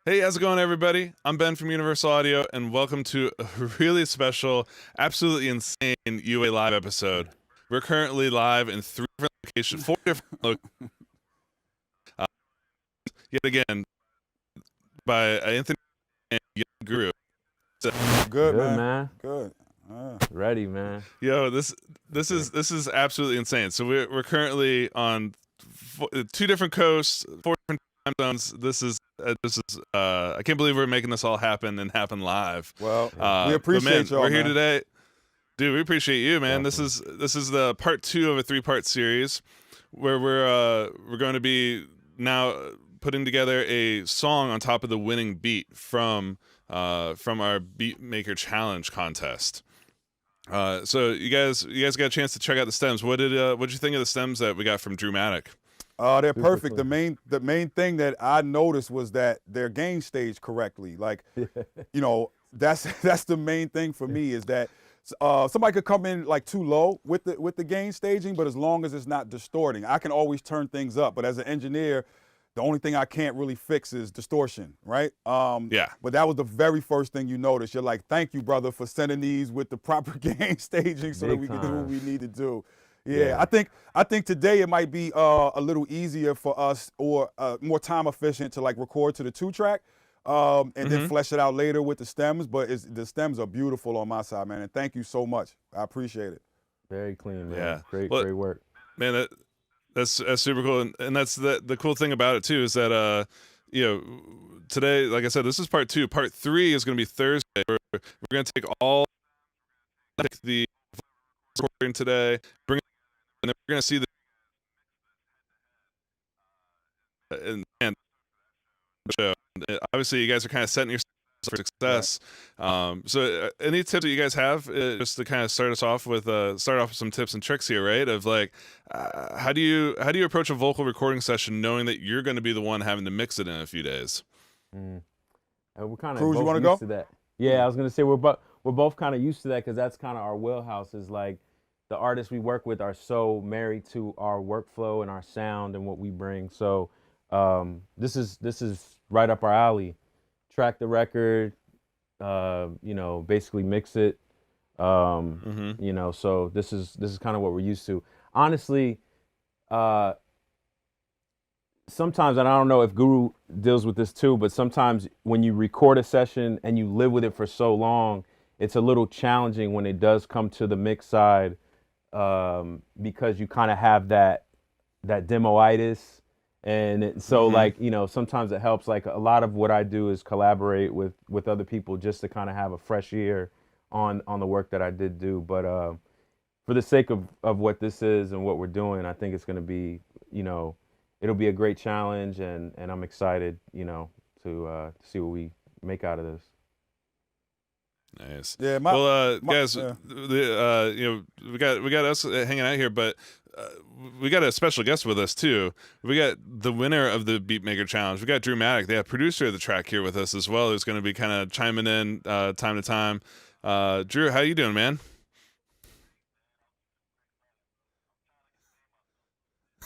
Hey, how's it going, everybody? I'm Ben from Universal Audio, and welcome to a really special, absolutely insane UA Live episode. We're currently live in 3 different locations, 4 different locations. Yet again, by Anthony and Guru. So, Good, man. Good. Ready, man. Yo, this is absolutely insane. So we're currently on 2 different coasts, 4 different time zones. This is I can't believe we're making this all happen and happen live. Well, we appreciate y'all. We're here today, dude. We appreciate you, man. This is the part 2 of a 3-part series where we're going to be now putting together a song on top of the winning beat from our Beatmaker challenge contest. So you guys got a chance to check out the stems. What'd you think of the stems that we got from Drewmatic? They're perfect. The main thing that I noticed was that they're gain staged correctly. Like, you know, that's the main thing for me is that somebody could come in like too low with the gain staging, but as long as it's not distorting, I can always turn things up. But as an engineer, the only thing I can't really fix is distortion, right? Yeah. But that was the very first thing you noticed. You're like, thank you, brother, for sending these with the proper gain staging so that we can do what we need to do. Yeah, I think today it might be a little easier for us or more time efficient to like record to the 2-track and then flesh it out later with the stems. But the stems are beautiful on my side, man. And thank you so much. I appreciate it. Very clean, man. Yeah. Great work. Man, that's super cool. And that's the cool thing about it too is that you know, today, like I said, this is part 2. Part 3 is going to be Thursday. We're gonna take the recording today, bring it, and then we're gonna see the and show. Obviously, you guys are kind of setting yourselves for success. Right. So, any tips that you guys have, just to kind of start off with some tips and tricks here, right? Of like, how do you approach a vocal recording session, knowing that you're going to be the one having to mix it in a few days? We're kind of Cruz, you both want used to to that. Yeah, I was gonna say we're both kind of used to that because that's kind of our wheelhouse. Is like the artists we work with are so married to our workflow and our sound and what we bring. So this is right up our alley. Track the record, basically mix it. So this is kind of what we're used to. Honestly, sometimes, and I don't know if Guru deals with this too, but sometimes when you record a session and you live with it for so long, it's a little challenging when it does come to the mix side, because you kind of have that demoitis. And so like, sometimes it helps. Like a lot of what I do is collaborate with other people just to kind of have a fresh ear on the work that I did do. But for the sake of what this is and what we're doing, I think it's going to be, it'll be a great challenge, and I'm excited, to see what we make out of this. Nice. Yeah. Guys, we got us hanging out here, but we got a special guest with us too. We got the winner of the Beatmaker Challenge. We got Drew Maddock, the producer of the track, here with us as well, who's going to be kind of chiming in time to time. Drew, how you doing, man?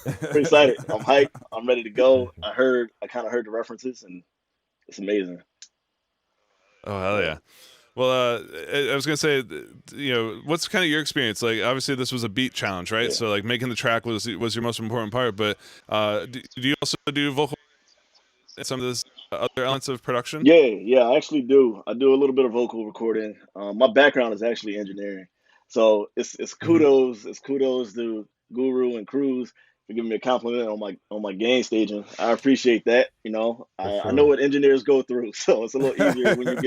Pretty excited. I'm hyped. I'm ready to go. I kind of heard the references, and it's amazing. Oh, hell yeah. Well, I was gonna say, what's kind of your experience? Like, obviously, this was a beat challenge, right? Yeah. So, like, making the track was your most important part. But do you also do vocal and some of this other elements of production? Yeah, I actually do. I do a little bit of vocal recording. My background is actually engineering, so it's kudos. It's kudos to Guru and Cruz for giving me a compliment on my game staging. I appreciate that. I know what engineers go through, so it's a little easier when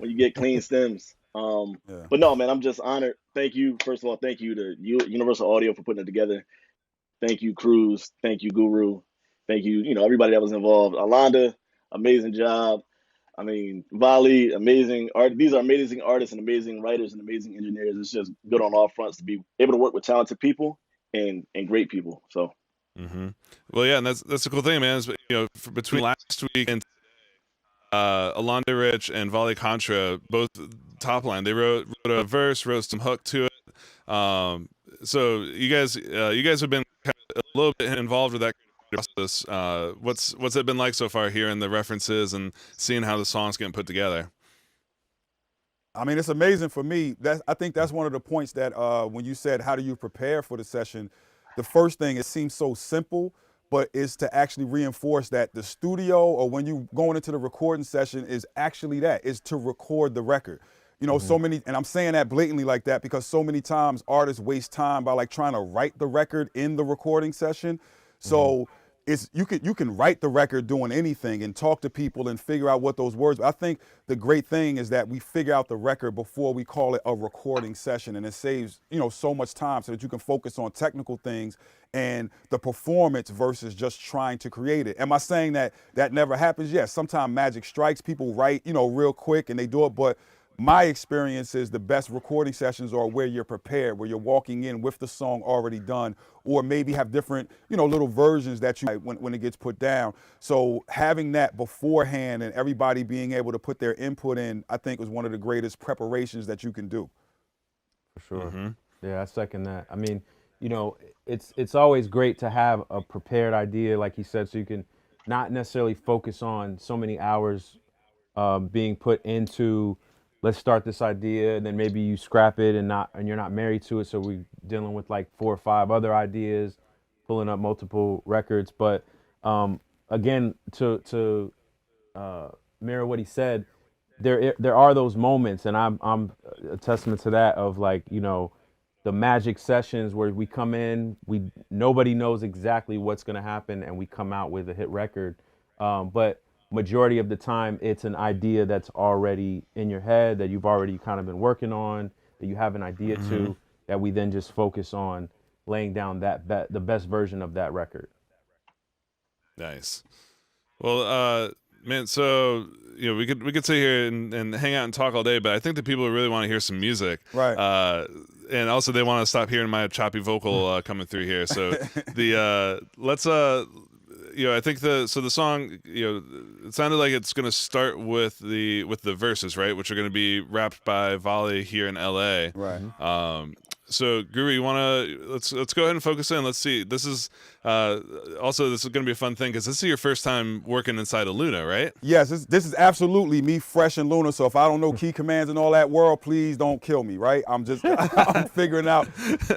you get clean stems. But no, man, I'm just honored. Thank you. First of all, thank you to Universal Audio for putting it together. Thank you, Cruz. Thank you, Guru. Thank you, everybody that was involved. Alonda, amazing job. I mean, Voli, amazing art. These are amazing artists and amazing writers and amazing engineers. It's just good on all fronts to be able to work with talented people and great people. So, well, yeah, and that's the cool thing, man. Is, between last week and Alonda Rich and Voli Contra, both top line, they wrote a verse, wrote some hook to it. So you guys have been kind of a little bit involved with that process. What's it been like so far, hearing the references and seeing how the song's getting put together? I mean, it's amazing for me. I think that's one of the points that when you said, how do you prepare for the session? The first thing, it seems so simple, but is to actually reinforce that the studio, or when you going into the recording session, is actually is to record the record. So many, and I'm saying that blatantly like that because so many times artists waste time by like trying to write the record in the recording session. So you can write the record doing anything and talk to people and figure out what those words. I think the great thing is that we figure out the record before we call it a recording session, and it saves so much time so that you can focus on technical things and the performance versus just trying to create it. Am I saying that never happens? Yes, sometimes magic strikes. People write real quick and they do it, but my experience is the best recording sessions are where you're prepared, where you're walking in with the song already done, or maybe have different, little versions that you when it gets put down. So having that beforehand and everybody being able to put their input in, I think was one of the greatest preparations that you can do. For sure. Yeah, I second that. I mean, it's always great to have a prepared idea, like you said, so you can not necessarily focus on so many hours being put into, let's start this idea, and then maybe you scrap it and you're not married to it. So we're dealing with like 4 or 5 other ideas, pulling up multiple records. But again, to mirror what he said, there are those moments, and I'm a testament to that, of like, the magic sessions where we come in, nobody knows exactly what's going to happen, and we come out with a hit record. But majority of the time it's an idea that's already in your head that you've already kind of been working on, that you have an idea to, that we then just focus on laying down the best version of that record. Nice. Well, man, so we could sit here and hang out and talk all day, but I think that people really want to hear some music, Right? And also they want to stop hearing my choppy vocal coming through here. So let's I think the song, it sounded like it's gonna start with the verses, right, which are gonna be rapped by Voli here in LA. Right. So Guru, you wanna let's go ahead and focus in. Let's see. This is also this is gonna be a fun thing because this is your first time working inside of Luna, right? Yes, this is absolutely me fresh in Luna. So if I don't know key commands and all that world, please don't kill me, right? I'm figuring out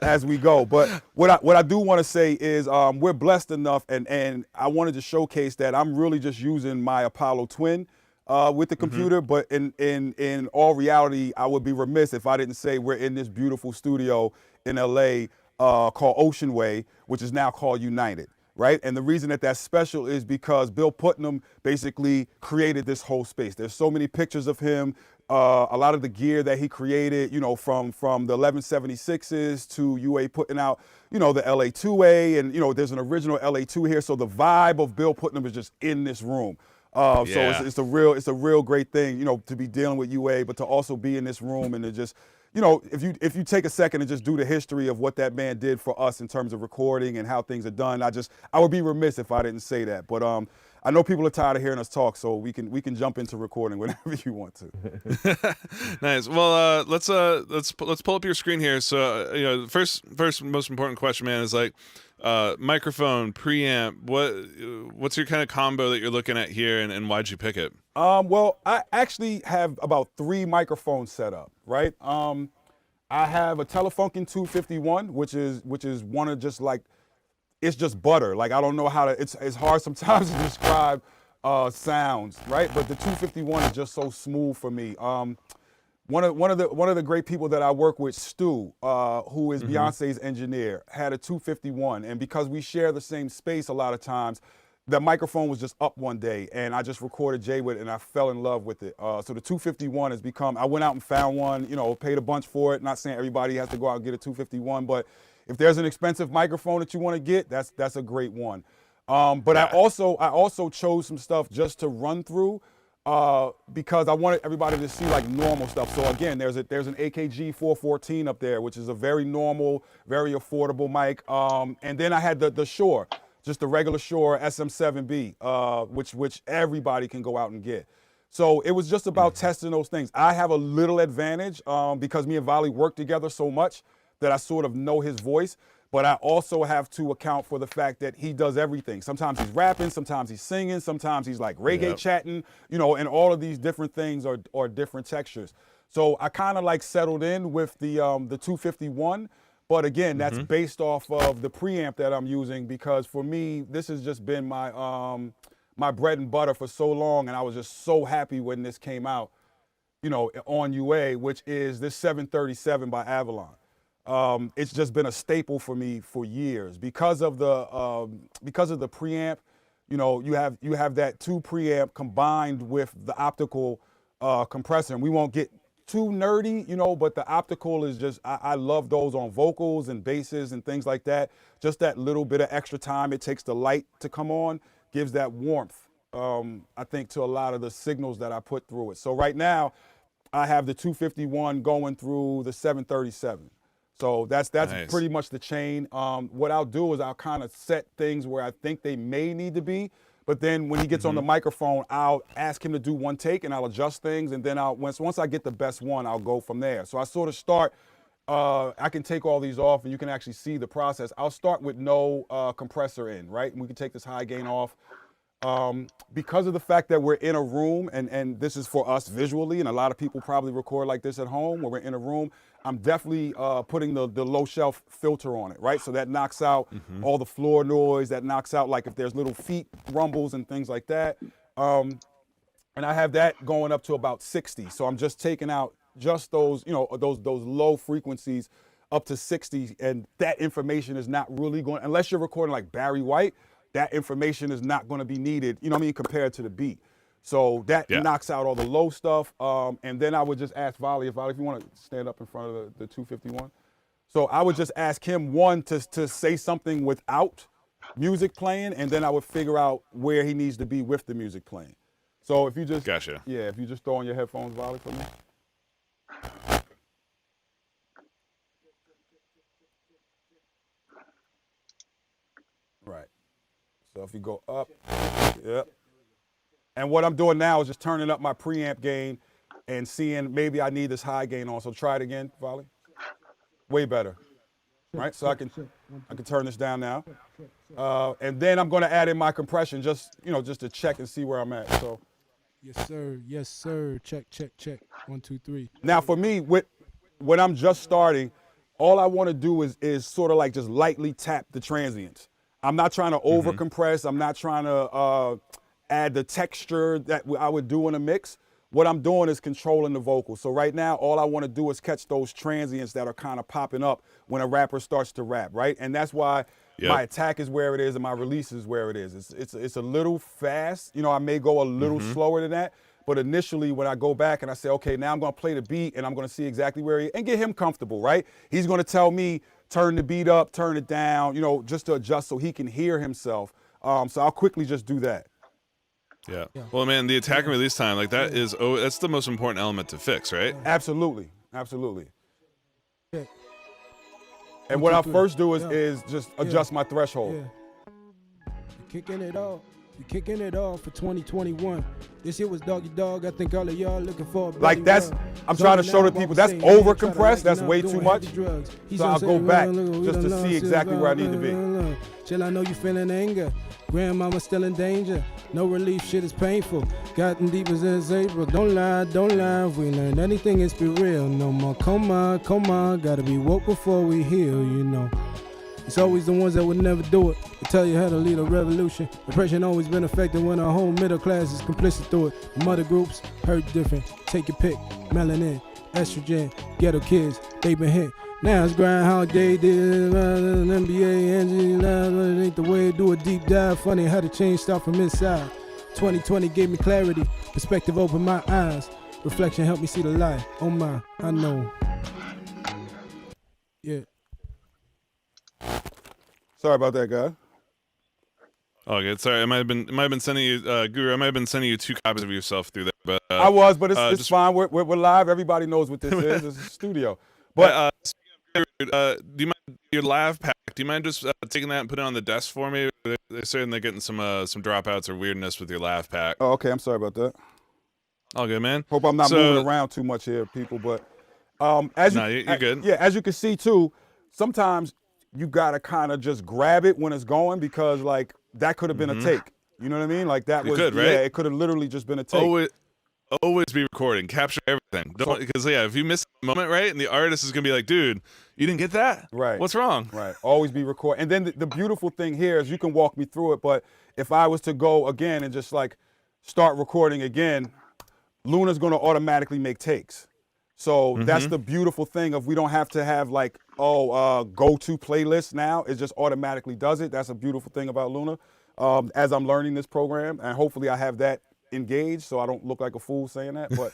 as we go. But what I do want to say is we're blessed enough, and I wanted to showcase that I'm really just using my Apollo twin with the computer. But in all reality, I would be remiss if I didn't say we're in this beautiful studio in LA called Ocean Way, which is now called United. Right? And the reason that that's special is because Bill Putnam basically created this whole space. There's so many pictures of him, a lot of the gear that he created, from the 1176s to UA putting out, the LA2A, and, there's an original LA2 here. So the vibe of Bill Putnam is just in this room. So it's a real great thing, to be dealing with UA, but to also be in this room and to just, if you take a second and just do the history of what that man did for us in terms of recording and how things are done, I would be remiss if I didn't say that. But I know people are tired of hearing us talk, so we can jump into recording whenever you want to. Nice. Well, let's pull up your screen here. So first most important question, man, is like microphone, preamp. What's your kind of combo that you're looking at here, and why'd you pick it? Well, I actually have about 3 microphones set up, right? I have a Telefunken 251, which is one of just like, it's just butter. Like, I don't know how to, it's hard sometimes to describe sounds, right? But the 251 is just so smooth for me. One of the great people that I work with, Stu, who is Beyonce's engineer, had a 251, and because we share the same space a lot of times, the microphone was just up one day, and I just recorded Jay with it, and I fell in love with it. So the 251 has become, I went out and found one, paid a bunch for it. Not saying everybody has to go out and get a 251, but if there's an expensive microphone that you want to get, that's a great one. But I also chose some stuff just to run through because I wanted everybody to see like normal stuff. So again, there's an AKG 414 up there, which is a very normal, very affordable mic. And then I had the Shure. Just the regular Shure SM7B, which everybody can go out and get. So it was just about testing those things. I have a little advantage because me and Voli work together so much that I sort of know his voice, but I also have to account for the fact that he does everything. Sometimes he's rapping, sometimes he's singing, sometimes he's like reggae chatting, and all of these different things are different textures. So I kind of like settled in with the 251. But again, that's based off of the preamp that I'm using because for me, this has just been my my bread and butter for so long, and I was just so happy when this came out, on UA, which is this 737 by Avalon. It's just been a staple for me for years because of the preamp. You have that 2 preamp combined with the optical compressor, and we won't get too nerdy, but the optical is just, I love those on vocals and basses and things like that. Just that little bit of extra time it takes the light to come on gives that warmth, I think, to a lot of the signals that I put through it. So right now, I have the 251 going through the 737. So that's nice. Pretty much the chain. What I'll do is I'll kind of set things where I think they may need to be. But then when he gets on the microphone, I'll ask him to do one take and I'll adjust things. And then once I get the best one, I'll go from there. So I sort of start, I can take all these off and you can actually see the process. I'll start with no compressor in, right? And we can take this high gain off. Because of the fact that we're in a room and this is for us visually, and a lot of people probably record like this at home where we're in a room, I'm definitely putting the low shelf filter on it, right? So that knocks out all the floor noise, that knocks out like if there's little feet rumbles and things like that. And I have that going up to about 60. So I'm just taking out just those, those low frequencies up to 60, and that information is not really going, unless you're recording like Barry White, that information is not going to be needed, compared to the beat. So that Yeah. knocks out all the low stuff. And then I would just ask Voli, if you want to stand up in front of the 251. So I would just ask him, one, to say something without music playing, and then I would figure out where he needs to be with the music playing. So if you just, Gotcha. yeah, if you just throw on your headphones, Voli, for me. Right. So if you go up, yep. And what I'm doing now is just turning up my preamp gain and seeing maybe I need this high gain on. So try it again, Voli. Way better. Right? So I can turn this down now. And then I'm going to add in my compression just to check and see where I'm at. So Yes, sir. Yes, sir. Check, check, check. 1, 2, 3. now for me, when I'm just starting, all I want to do is sort of like just lightly tap the transients. I'm not trying to over compress. I'm not trying to add the texture that I would do in a mix. What I'm doing is controlling the vocal. So right now, all I want to do is catch those transients that are kind of popping up when a rapper starts to rap, right? And that's why my attack is where it is and my release is where it is. It's a little fast. I may go a little slower than that. But initially, when I go back and I say, okay, now I'm going to play the beat and I'm going to see exactly where he, and get him comfortable, right? He's going to tell me, turn the beat up, turn it down, just to adjust so he can hear himself. So I'll quickly just do that. Yeah. Well, man, the attack and release time, like that's the most important element to fix, right? Absolutely. Absolutely. Yeah. And what I'll first do is just adjust my threshold. Yeah. You're kicking it off. You're kicking it off for 2021. This year was Doggy Dog. I think all of y'all looking for a Like that's, I'm trying to show the people that's over compressed. That's way too much. So I'll go back just to see exactly where I need to be. Chill, I know you feeling anger. Grandmama still in danger. No relief, shit is painful. Gotten deep as in April. Don't lie, don't lie. If we learn anything, it's be real. No more come on. Gotta be woke before we heal, It's always the ones that would never do it. They tell you how to lead a revolution. Depression always been affected when our whole middle class is complicit through it. The mother groups hurt different. Take your pick. Melanin, estrogen, ghetto kids, they been hit. Now it's Groundhog Day, did NBA, Angie, ain't the way to do a deep dive. Funny how the change start from inside. 2020 gave me clarity. Perspective opened my eyes. Reflection helped me see the light. Oh my, I know. Yeah. Sorry about that, guy. Oh, good. Sorry, I might have been sending you, Guru. I might have been sending you 2 copies of yourself through there, but I was, but it's fine. We're live. Everybody knows what this is. It's a studio. But do you mind your lav pack? Do you mind just taking that and putting it on the desk for me? They're saying they're getting some dropouts or weirdness with your lav pack. oh, okay, I'm sorry about that. All good, man. Hope I'm not moving around too much here, people. But you're good. Yeah, as you can see too, sometimes you gotta kind of just grab it when it's going because like that could have been a take. You know what I mean? Like that was right? Yeah, it could have literally just been a take. Always be recording. Capture everything. Don't because if you miss a moment, right, and the artist is gonna be like, dude, you didn't get that? Right. What's wrong? Right. Always be recording. And then the beautiful thing here is you can walk me through it, but if I was to go again and just like start recording again, Luna's gonna automatically make takes. So that's the beautiful thing of we don't have to have like, go-to playlist now. It just automatically does it. That's a beautiful thing about Luna. As I'm learning this program, and hopefully I have that engaged so I don't look like a fool saying that. But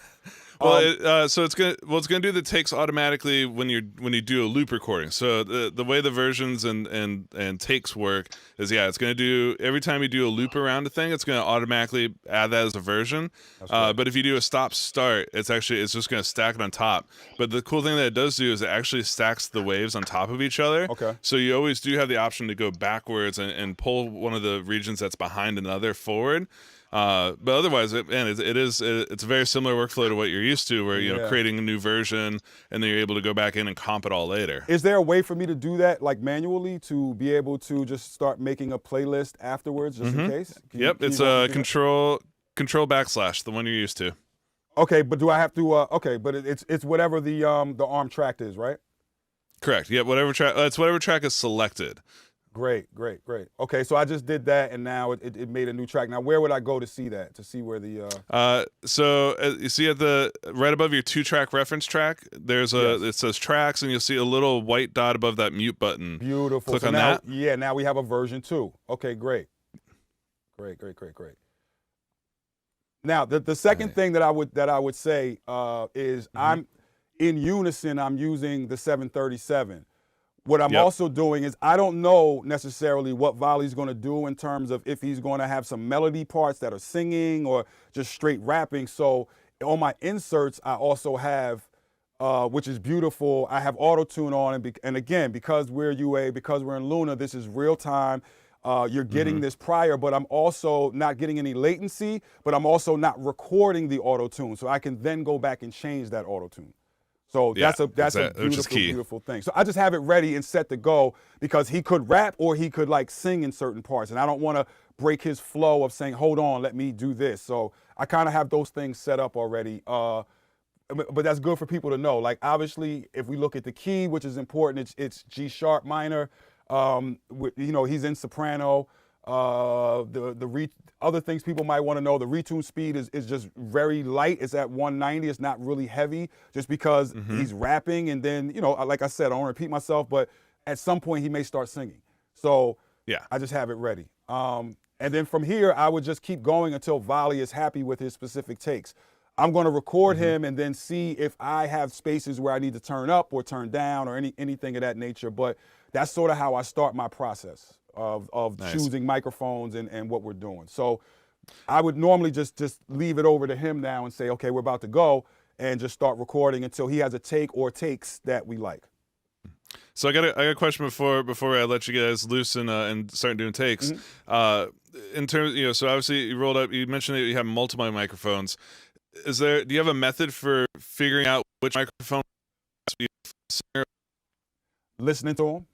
so it's gonna do the takes automatically when you do a loop recording. So the way the versions and takes work is it's gonna do every time you do a loop around a thing, it's gonna automatically add that as a version. But if you do a stop start, it's just gonna stack it on top. But the cool thing that it does do is it actually stacks the waves on top of each other. Okay. So you always do have the option to go backwards and pull one of the regions that's behind another forward. But otherwise, it's a very similar workflow to what you're used to, where creating a new version and then you're able to go back in and comp it all later. Is there a way for me to do that like manually to be able to just start making a playlist afterwards just in case? It's control / the one you're used to. Okay, but do I have to? Okay, but it's whatever the arm track is, right? Correct. Yeah, whatever track. It's whatever track is selected. Great. Okay, so I just did that, and now it made a new track. Now, where would I go to see that? To see where the So you see at the right above your 2-track reference track, there's it says tracks, and you'll see a little white dot above that mute button. Beautiful. Click so on now, that. Yeah, now we have a version 2. Okay, great. Now, the second thing that I would say is I'm in unison. I'm using the 737. What I'm also doing is I don't know necessarily what Voli's going to do in terms of if he's going to have some melody parts that are singing or just straight rapping. So on my inserts, I also have, which is beautiful, I have auto-tune on. And again, because we're UA, because we're in Luna, this is real time. You're getting this prior, but I'm also not getting any latency, but I'm also not recording the auto-tune. So I can then go back and change that auto-tune. So that's a beautiful thing. So I just have it ready and set to go because he could rap or he could like sing in certain parts. And I don't want to break his flow of saying, hold on, let me do this. So I kind of have those things set up already. But that's good for people to know. Like obviously, if we look at the key, which is important, it's G sharp minor. He's in soprano. Other things people might want to know, the retune speed is just very light. It's at 190. It's not really heavy just because he's rapping. And then, like I said, I don't want to repeat myself, but at some point he may start singing. So I just have it ready. And then from here, I would just keep going until Voli is happy with his specific takes. I'm going to record him and then see if I have spaces where I need to turn up or turn down or anything of that nature. But that's sort of how I start my process of choosing microphones and what we're doing. So I would normally just leave it over to him now and say, okay, we're about to go, and just start recording until he has a take or takes that we like. So I got a question before I let you guys loose and start doing takes. In terms, so obviously you rolled up. You mentioned that you have multiple microphones. Do you have a method for figuring out which microphone to be listening to him?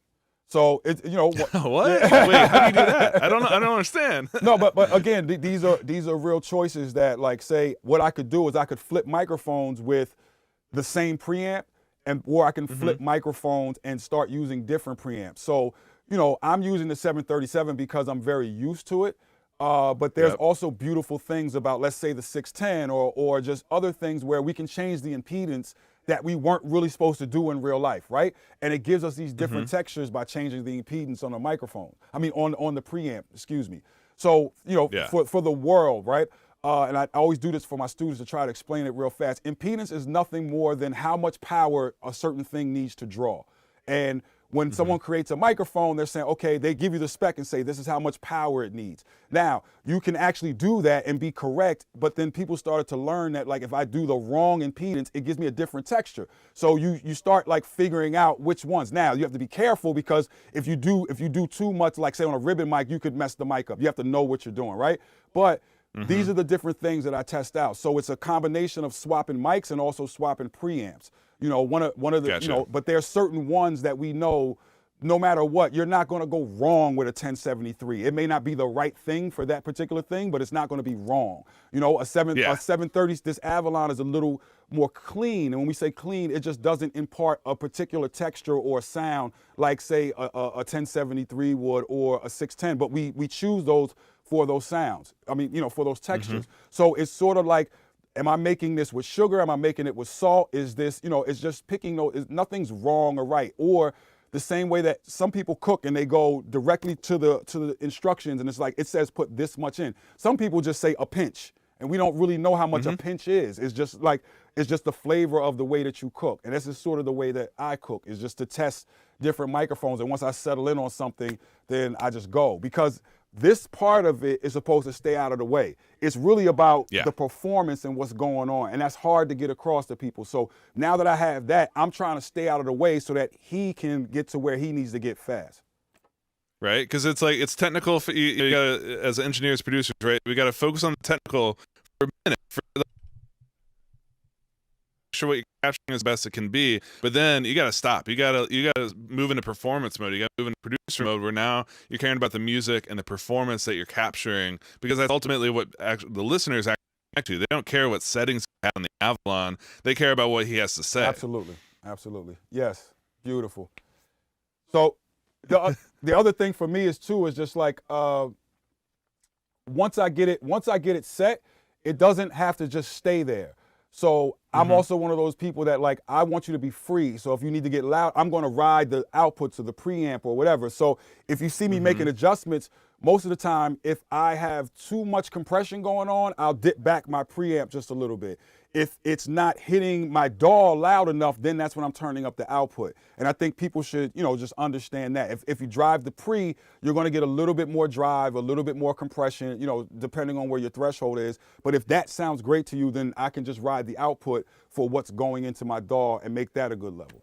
So what? Wait, how do you do that? I don't understand. No, but again, these are real choices that, like, say what I could do is I could flip microphones with the same preamp, or I can flip microphones and start using different preamps. So I'm using the 737 because I'm very used to it. But there's also beautiful things about, let's say, the 610 or just other things where we can change the impedance that we weren't really supposed to do in real life, right? And it gives us these different textures by changing the impedance on the microphone. I mean, on the preamp, excuse me. So, for the world, right? And I always do this for my students to try to explain it real fast. Impedance is nothing more than how much power a certain thing needs to draw. And when someone creates a microphone, they're saying, okay, they give you the spec and say, this is how much power it needs. Now, you can actually do that and be correct, but then people started to learn that, like, if I do the wrong impedance, it gives me a different texture. So you start, like, figuring out which ones. Now, you have to be careful because if you do too much, like, say, on a ribbon mic, you could mess the mic up. You have to know what you're doing, right? But these are the different things that I test out. So it's a combination of swapping mics and also swapping preamps. One of the, but there are certain ones that we know, no matter what, you're not going to go wrong with a 1073. It may not be the right thing for that particular thing, but it's not going to be wrong. A 730, this Avalon is a little more clean. And when we say clean, it just doesn't impart a particular texture or sound like, say, a 1073 would or a 610. But we choose those for those sounds. I mean, for those textures. So it's sort of like, am I making this with sugar? Am I making it with salt? Is this, it's just picking those, nothing's wrong or right. Or the same way that some people cook and they go directly to the instructions and it's like, it says put this much in. Some people just say a pinch and we don't really know how much a pinch is. It's just the flavor of the way that you cook. And this is sort of the way that I cook, is just to test different microphones. And once I settle in on something, then I just go. Because this part of it is supposed to stay out of the way. It's really about the performance and what's going on. And that's hard to get across to people. So now that I have that, I'm trying to stay out of the way so that he can get to where he needs to get fast. Right? Because it's like, it's technical. You gotta, as engineers, producers, right? We got to focus on the technical for a minute. Sure what you're capturing as best it can be, but then you got to stop. You got to move into performance mode. You got to move into producer mode, where now you're caring about the music and the performance that you're capturing, because that's ultimately what the listeners actually. They don't care what settings you have on the Avalon. They care about what he has to say. Absolutely. Yes, beautiful. So the other thing for me is just like once I get it set, it doesn't have to just stay there. So I'm also one of those people that like, I want you to be free. So if you need to get loud, I'm going to ride the output to the preamp or whatever. So if you see me making adjustments, most of the time, if I have too much compression going on, I'll dip back my preamp just a little bit. If it's not hitting my DAW loud enough, then that's when I'm turning up the output. And I think people should, you know, just understand that. If you drive the pre, you're going to get a little bit more drive, a little bit more compression, you know, depending on where your threshold is. But if that sounds great to you, then I can just ride the output for what's going into my DAW and make that a good level.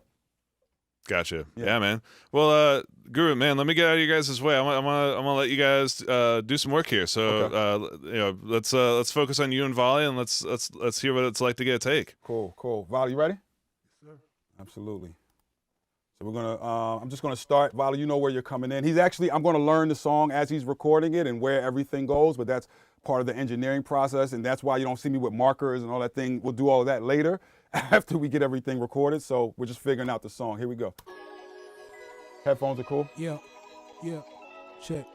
Gotcha. Yeah, man. Well, Guru, man, let me get out of you guys' way. I'm gonna let you guys do some work here. So, you know, let's focus on you and Voli, and let's hear what it's like to get a take. Cool. Voli, you ready? Yes, sir. Absolutely. So we're gonna. I'm just gonna start. Voli, you know where you're coming in. I'm gonna learn the song as he's recording it and where everything goes. But that's part of the engineering process, and that's why you don't see me with markers and all that thing. We'll do all of that later, after we get everything recorded. So we're just figuring out the song. Here we go. Headphones are cool? Yeah. Check.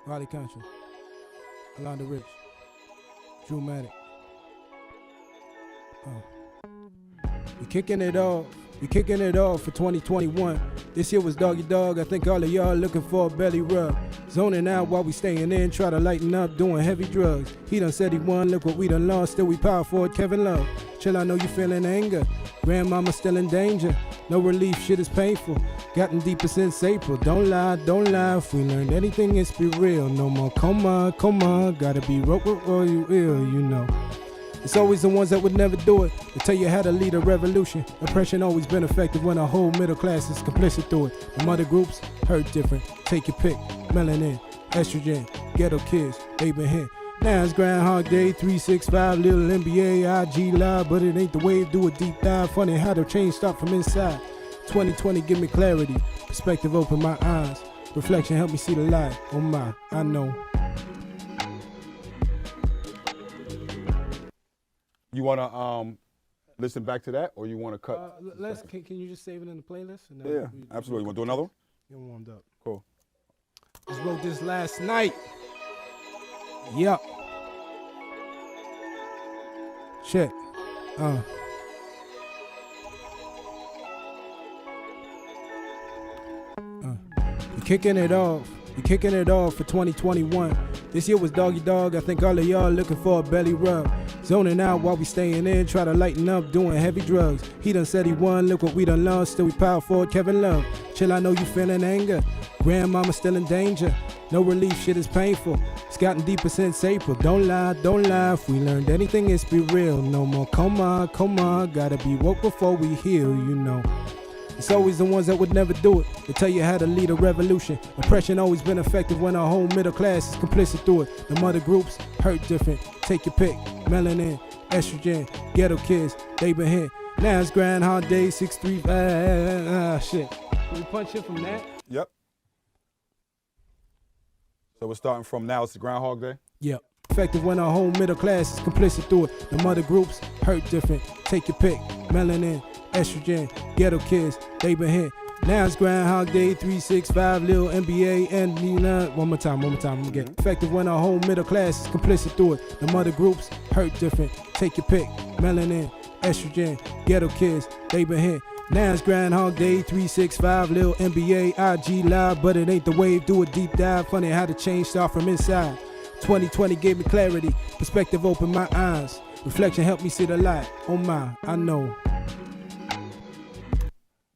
Voli Contra. Alonda Rich. Drew Matic. We kicking it off for 2021. This year was Doggy Dog. I think all of y'all looking for a belly rub. Zoning out while we staying in, try to lighten up, doing heavy drugs. He done said he won, look what we done lost, still we power forward, Kevin Love. Chill, I know you feeling anger. Grandmama still in danger. No relief, shit is painful. Gotten deeper since April. Don't lie. If we learned anything, it's be real. No more coma. Gotta be rope or you ill, you know. It's always the ones that would never do it. They tell you how to lead a revolution. Oppression always been effective when a whole middle class is complicit through it. The mother groups hurt different. Take your pick. Melanin, estrogen, ghetto kids, they been hit. Now it's Groundhog Day, 365, little NBA, IG live, but it ain't the wave, do a deep dive. Funny how the change start from inside. 2020 give me clarity. Perspective open my eyes. Reflection help me see the light. Oh my, I know. You want to listen back to that, or you want to cut? Can you just save it in the playlist? And Yeah, absolutely. You want to do another one? Get warmed up. Cool. Just wrote this last night. Yup. Shit. We kicking it off for 2021. This year was Doggy Dog. I think all of y'all looking for a belly rub. Zoning out while we staying in, try to lighten up, doing heavy drugs. He done said he won, look what we done lost, still we power forward, Kevin Love. Chill, I know you feeling anger. Grandmama still in danger. No relief, shit is painful. It's gotten deeper since April. Don't lie. If we learned anything, it's be real. No more coma. Gotta be woke before we heal, you know. It's always the ones that would never do it. They tell you how to lead a revolution. Oppression always been effective when our whole middle class is complicit through it. The mother groups hurt different. Take your pick. Melanin, estrogen, ghetto kids, they been hit. Now it's Groundhog Day, 635. Shit. Can we punch it from that? Yep. So we're starting from now. It's the Groundhog Day. Yep. Effective when our whole middle class is complicit through it. The mother groups hurt different. Take your pick. Melanin, estrogen, ghetto kids, they been hit. Now it's Groundhog Day, 365, little NBA, and you know, one more time, again. Effective when our whole middle class is complicit through it. The mother groups hurt different. Take your pick. Melanin, estrogen, ghetto kids, they been hit. Now it's Groundhog Day, 365, little NBA, IG live, but it ain't the wave, do a deep dive. Funny how the change start from inside. 2020 gave me clarity, perspective opened my eyes. Reflection helped me see the light. Oh my, I know.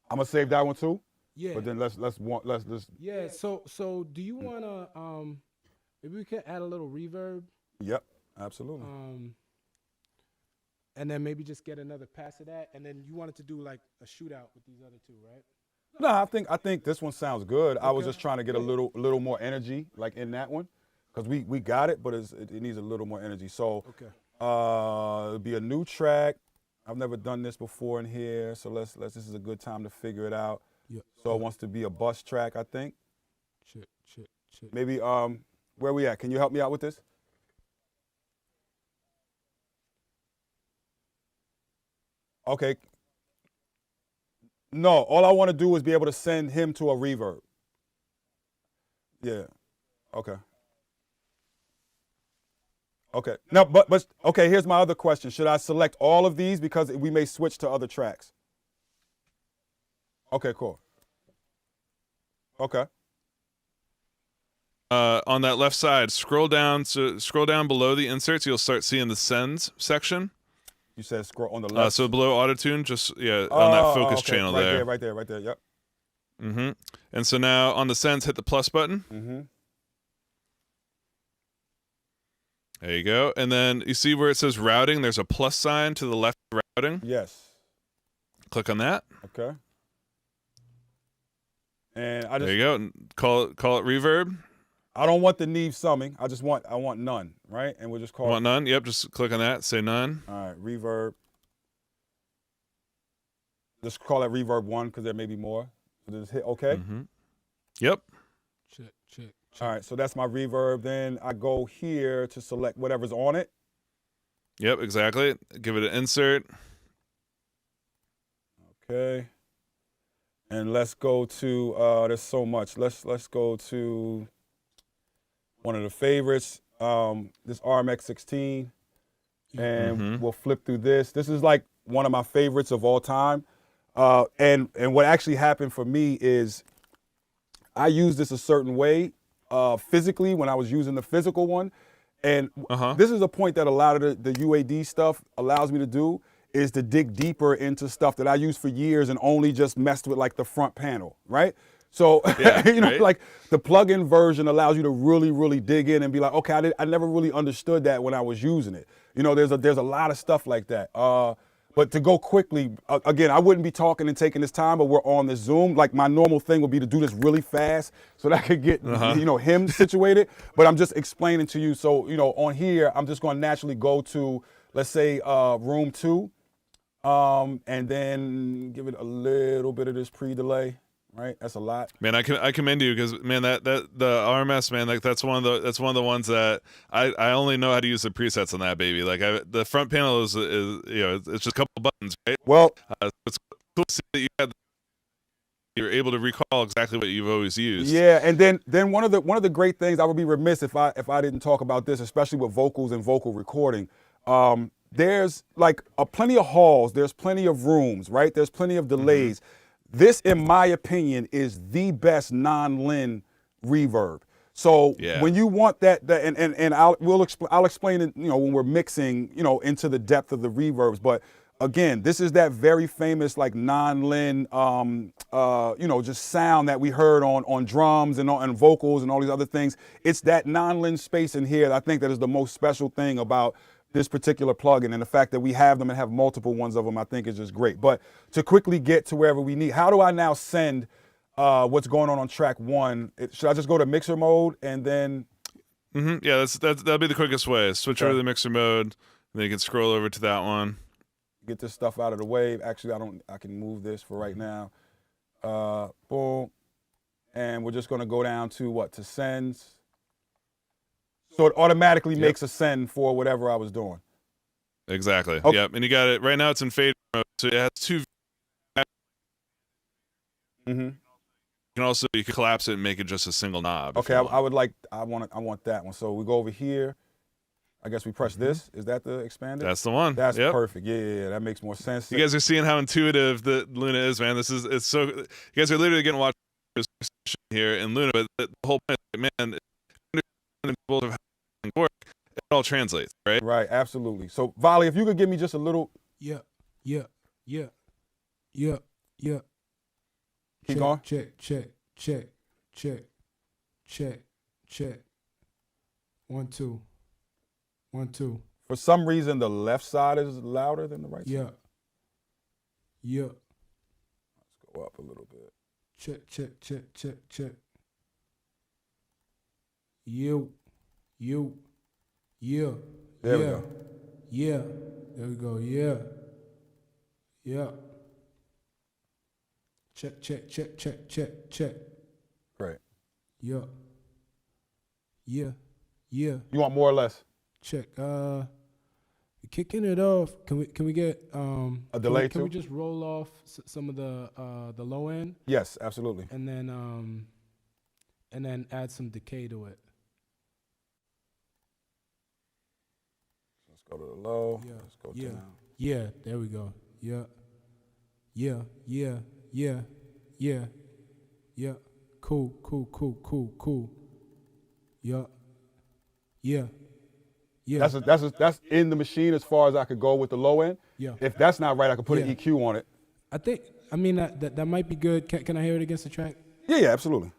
I'm gonna save that one too. Yeah. But then let's. Yeah. So do you wanna maybe we can add a little reverb? Yep. Absolutely. And then maybe just get another pass of that, and then you wanted to do like a shootout with these other two, right? No, I think this one sounds good. Okay. I was just trying to get a little more energy, like in that one, because we got it, but it needs a little more energy. So okay. It'll be a new track. I've never done this before in here, so let's. This is a good time to figure it out. Yep. So it wants to be a bus track, I think. Shit. Maybe where we at? Can you help me out with this? Okay. No, all I want to do is be able to send him to a reverb. Yeah. Okay. Okay. No, but okay, here's my other question. Should I select all of these because we may switch to other tracks? Okay, cool. Okay. On that left side, scroll down. So scroll down below the inserts. You'll start seeing the sends section. You said scroll on the left. So below autotune, just on that focus okay. channel right there. Right there. Yep. Mm-hmm. And so now on the sends, hit the plus button. Mm-hmm. There you go. And then you see where it says routing. There's a plus sign to the left of routing. Yes. Click on that. Okay. And I just There you go. Call it reverb. I don't want the Neve summing. I want none, right? And we'll just call Want none? Yep, just click on that. Say none. All right, reverb. Just call it reverb 1 because there may be more. So just hit OK. Mm-hmm. Yep. Check. All right, so that's my reverb. Then I go here to select whatever's on it. Yep, exactly. Give it an insert. Okay. And let's go to there's so much. Let's go to one of the favorites, this RMX16. And we'll flip through this. This is like one of my favorites of all time. And what actually happened for me is I used this a certain way physically when I was using the physical one. And this is a point that a lot of the UAD stuff allows me to do, is to dig deeper into stuff that I used for years and only just messed with like the front panel, right? So, like the plug-in version allows you to really, really dig in and be like, okay, I never really understood that when I was using it. You know, there's a lot of stuff like that. But to go quickly, again, I wouldn't be talking and taking this time, but we're on this Zoom. Like my normal thing would be to do this really fast so that I could get, him situated. But I'm just explaining to you. So, on here, I'm just going to naturally go to, let's say, room 2. And then give it a little bit of this pre-delay, right? That's a lot. Man, I commend you because man, that the RMS, man, like that's one of the ones that I only know how to use the presets on that baby. Like the front panel is it's just a couple buttons, right? Well, it's cool to see that you're able to recall exactly what you've always used. Yeah, and then one of the great things, I would be remiss if I didn't talk about this, especially with vocals and vocal recording. There's like plenty of halls, there's plenty of rooms, right? There's plenty of delays. This, in my opinion, is the best non-lin reverb. So when you want that and I'll explain it, when we're mixing, into the depth of the reverbs. But again, this is that very famous like non-lin, just sound that we heard on drums and vocals and all these other things. It's that non-lin space in here that I think that is the most special thing about this particular plugin, and the fact that we have them and have multiple ones of them, I think is just great. But to quickly get to wherever we need, how do I now send what's going on track 1? Should I just go to mixer mode and then? Yeah, that'll be the quickest way. Switch over to the mixer mode, and then you can scroll over to that one. Get this stuff out of the way. Actually, I can move this for right now. Boom, and we're just gonna go down to to sends. So it automatically makes a send for whatever I was doing. Exactly. Okay. Yep. And you got it right now. It's in fade mode, so it has 2. You can collapse it and make it just a single knob. Okay, I want that one. So we go over here. I guess we press this. Is that the expander? That's the one. That's perfect. Yeah, that makes more sense. You guys are seeing how intuitive the Luna is, man. It's so. You guys are literally getting watch here in Luna, but the whole point, man. Of how things work, it all translates, right? Right, absolutely. So, Voli, if you could give me just a little. Yeah. Keep going. Check. 1 2. 1 2. For some reason, the left side is louder than the right side. Yeah. Let's go up a little bit. Check. You. There we go. Yeah. There we go. Yeah. Check. Great. Yeah. You want more or less? Check. Kicking it off. Can we get a delay can we just roll off some of the low end? Yes, absolutely. And then add some decay to it. Go to the low. Yeah. Let's go Yeah. down. Yeah. There we go. Yeah. Yeah. Yeah. Yeah. Yeah. Yeah. Cool. Cool. Cool. Cool. Cool. Yeah. Yeah. Yeah. That's in the machine as far as I could go with the low end. Yeah. If that's not right, I could put an Yeah. EQ on it. I mean, that might be good. Can I hear it against the track? Yeah, absolutely.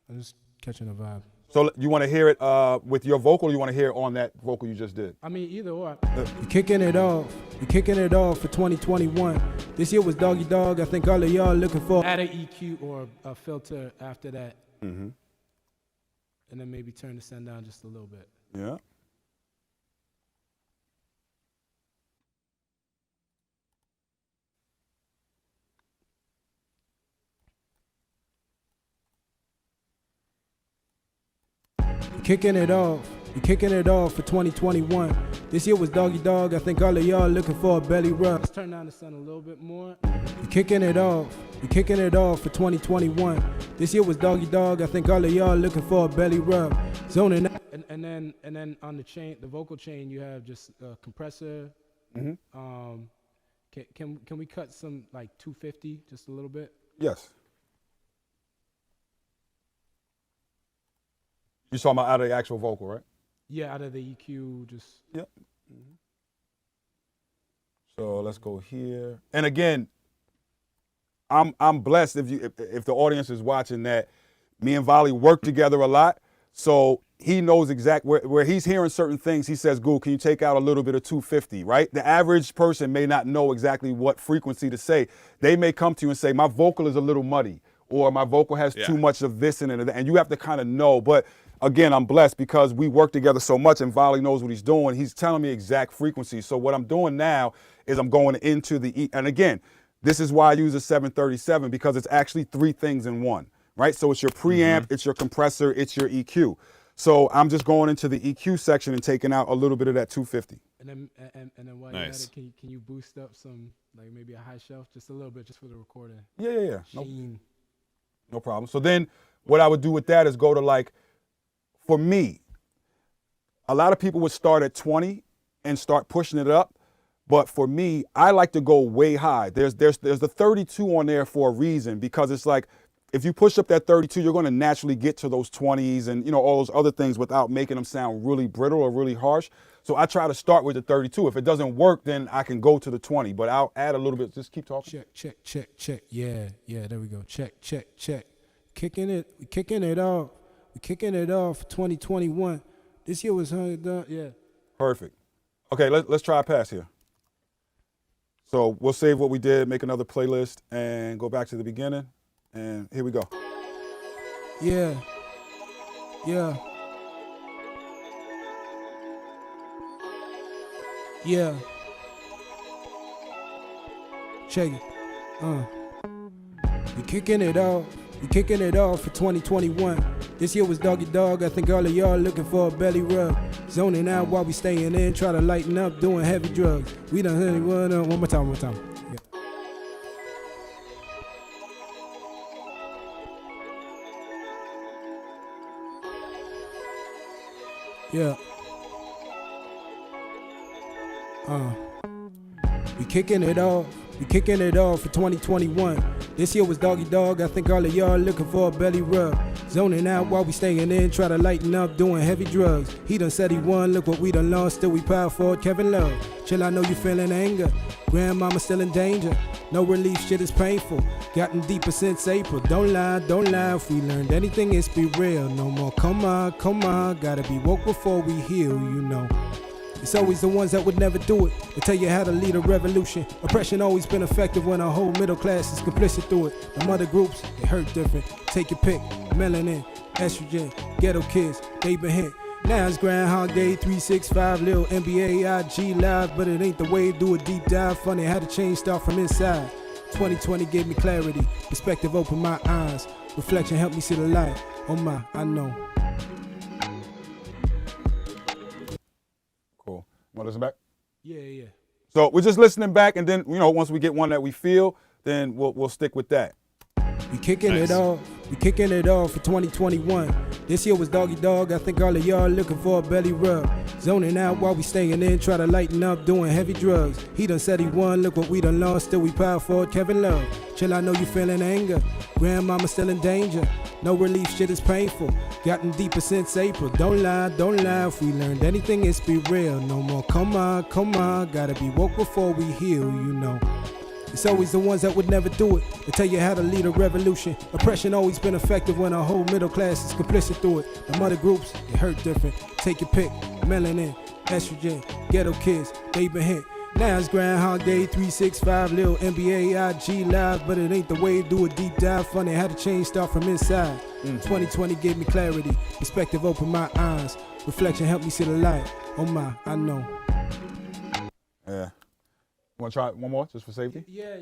I'm just catching a vibe. So you want to hear it with your vocal, or you want to hear it on that vocal you just did? I mean, either or. We're kicking it off. We're kicking it off for 2021. This year was Doggy Dog. I think all of y'all looking for add an EQ or a filter after that. Mm-hmm. And then maybe turn the send down just a little bit. Yeah. Kicking it off. We're kicking it off for 2021. This year was Doggy Dog. I think all of y'all looking for a belly rub. Let's turn down the sun a little bit more. We're kicking it off. We're kicking it off for 2021. This year was Doggy Dog. I think all of y'all looking for a belly rub. Zoning out. And then on the chain, the vocal chain, you have just a compressor. Mm-hmm. Can we cut some like 250 just a little bit? Yes. You talking about out of the actual vocal, right? Yeah, out of the EQ, just. Yep. Mm-hmm. So let's go here. And again, I'm blessed if the audience is watching that me and Voli work together a lot. So he knows exactly where he's hearing certain things. He says, "Goo, can you take out a little bit of 250?" Right? The average person may not know exactly what frequency to say. They may come to you and say, "My vocal is a little muddy," or "My vocal has too much of this and that," and you have to kind of know. But again, I'm blessed because we work together so much, and Voli knows what he's doing. He's telling me exact frequencies. So what I'm doing now is I'm going into the E. And again, this is why I use a 737, because it's actually three things in one, right? So it's your preamp, it's your compressor, it's your EQ. So I'm just going into the EQ section and taking out a little bit of that 250. And then while Nice. you're at it, can you boost up some, like maybe a high shelf, just a little bit, just for the recording? Yeah. No Sheen. problem. So then what I would do with that is go to, like, for me, a lot of people would start at 20 and start pushing it up. But for me, I like to go way high. There's the 32 on there for a reason, because it's like, if you push up that 32, you're going to naturally get to those 20s and, all those other things without making them sound really brittle or really harsh. So I try to start with the 32. If it doesn't work, then I can go to the 20, but I'll add a little bit. Just keep talking. Check. Yeah, there we go. Check. Kicking it off. We're kicking it off for 2021. This year was yeah. Perfect. Okay, let's try a pass here. So we'll save what we did, make another playlist, and go back to the beginning. And here we go. Yeah. Check it. We're kicking it off. We're kicking it off for 2021. This year was Doggy Dog. I think all of y'all looking for a belly rub. Zoning out while we staying in. Try to lighten up, doing heavy drugs. We done honey one more time. Yeah. We kicking it off. We kicking it off for 2021. This year was Doggy Dog. I think all of y'all looking for a belly rub. Zoning out while we staying in. Try to lighten up, doing heavy drugs. He done said he won. Look what we done lost. Still we power forward. Kevin Love. Chill, I know you feeling anger. Grandmama still in danger. No relief, shit is painful. Gotten deeper since April. Don't lie. If we learned anything, it's be real. No more come on. Gotta be woke before we heal, It's always the ones that would never do it. They tell you how to lead a revolution. Oppression always been effective when our whole middle class is complicit through it. The mother groups, they hurt different. Take your pick. Melanin, estrogen, ghetto kids, they been hit. Now it's Groundhog Day, 365, little NBA, IG live, but it ain't the way to do a deep dive. Funny how the change start from inside. 2020 gave me clarity. Perspective opened my eyes. Reflection helped me see the light. Oh my, I know. Cool. Want to listen back? Yeah. So we're just listening back, and then, once we get one that we feel, then we'll stick with that. We kicking Nice. it off. We kicking it off for 2021. This year was doggy dog. I think all of y'all looking for a belly rub. Zoning out while we staying in. Try to lighten up doing heavy drugs. He done said he won. Look what we done lost. Still we power forward. Kevin Love. Chill, I know you feeling anger. Grandmama still in danger. No relief, shit is painful. Gotten deeper since April. Don't lie, don't lie. If we learned anything, it's be real. No more come on, come on. Gotta be woke before we heal, you know. It's always the ones that would never do it. They tell you how to lead a revolution. Oppression always been effective when our whole middle class is complicit through it. The mother groups, it hurt different. Take your pick. Melanin, estrogen, ghetto kids, they been hit. Now it's Groundhog Day, 365, Lil NBA, IG live, but it ain't the way to do a deep dive. Funny how the change start from inside. 2020 gave me clarity. Perspective opened my eyes. Reflection helped me see the light. Oh my, I know. Yeah. Want to try one more just for safety? Yeah.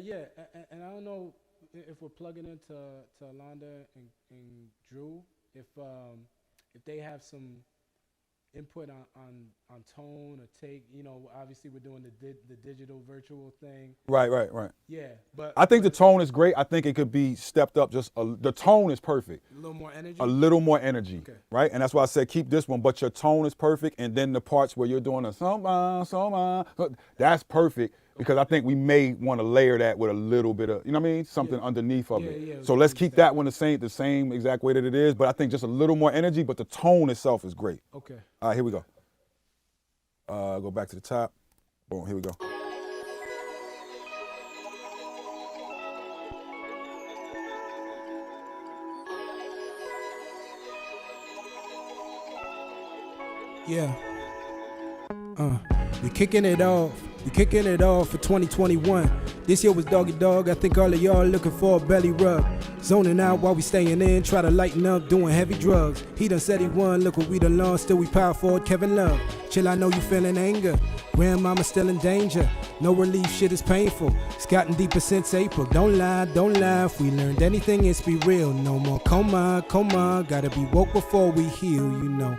And I don't know if we're plugging into Alonda and Drew, if they have some input on tone or take. You know, obviously we're doing the digital virtual thing. Right. Yeah, but I think the tone is great. I think it could be stepped up. The tone is perfect. a little more energy. A little more energy, Okay. right? And that's why I said keep this one, but your tone is perfect. And then the parts where you're doing a so that's perfect. Because I think we may want to layer that with a little bit of, you know what I mean? Something underneath of it. Yeah, So let's keep that one the same exact way that it is. But I think just a little more energy, but the tone itself is great. Okay. All right, here we go. Go back to the top. Boom, here we go. Yeah. We kicking it off. We kicking it off for 2021. This year was doggy dog. I think all of y'all looking for a belly rub. Zoning out while we staying in. Try to lighten up doing heavy drugs. He done said he won. Look what we done lost. Still we power forward. Kevin Love. Chill, I know you feeling anger. Grandmama still in danger. No relief, shit is painful. It's gotten deeper since April. Don't lie, don't lie. If we learned anything, it's be real. No more come on. Gotta be woke before we heal, you know.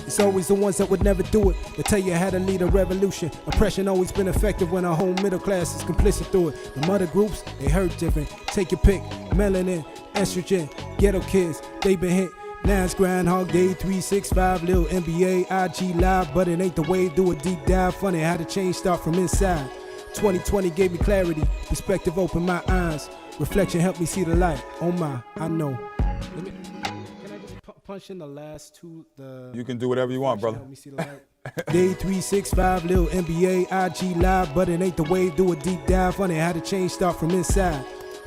It's always the ones that would never do it. They tell you how to lead a revolution. Oppression always been effective when our whole middle class is complicit through it. The mother groups, they hurt different. Take your pick. Melanin, estrogen, ghetto kids, they been hit. Now it's Groundhog Day, 365, Lil NBA, IG live, but it ain't the way to do a deep dive. Funny how the change start from inside. 2020 gave me clarity. Perspective opened my eyes. Reflection helped me see the light. Oh my, I know. Can I just punch in the last two? You can do whatever you want, brother. Help me see the light. Day 365, Lil NBA, IG live, but it ain't the way to do a deep dive. Funny how the change start from inside.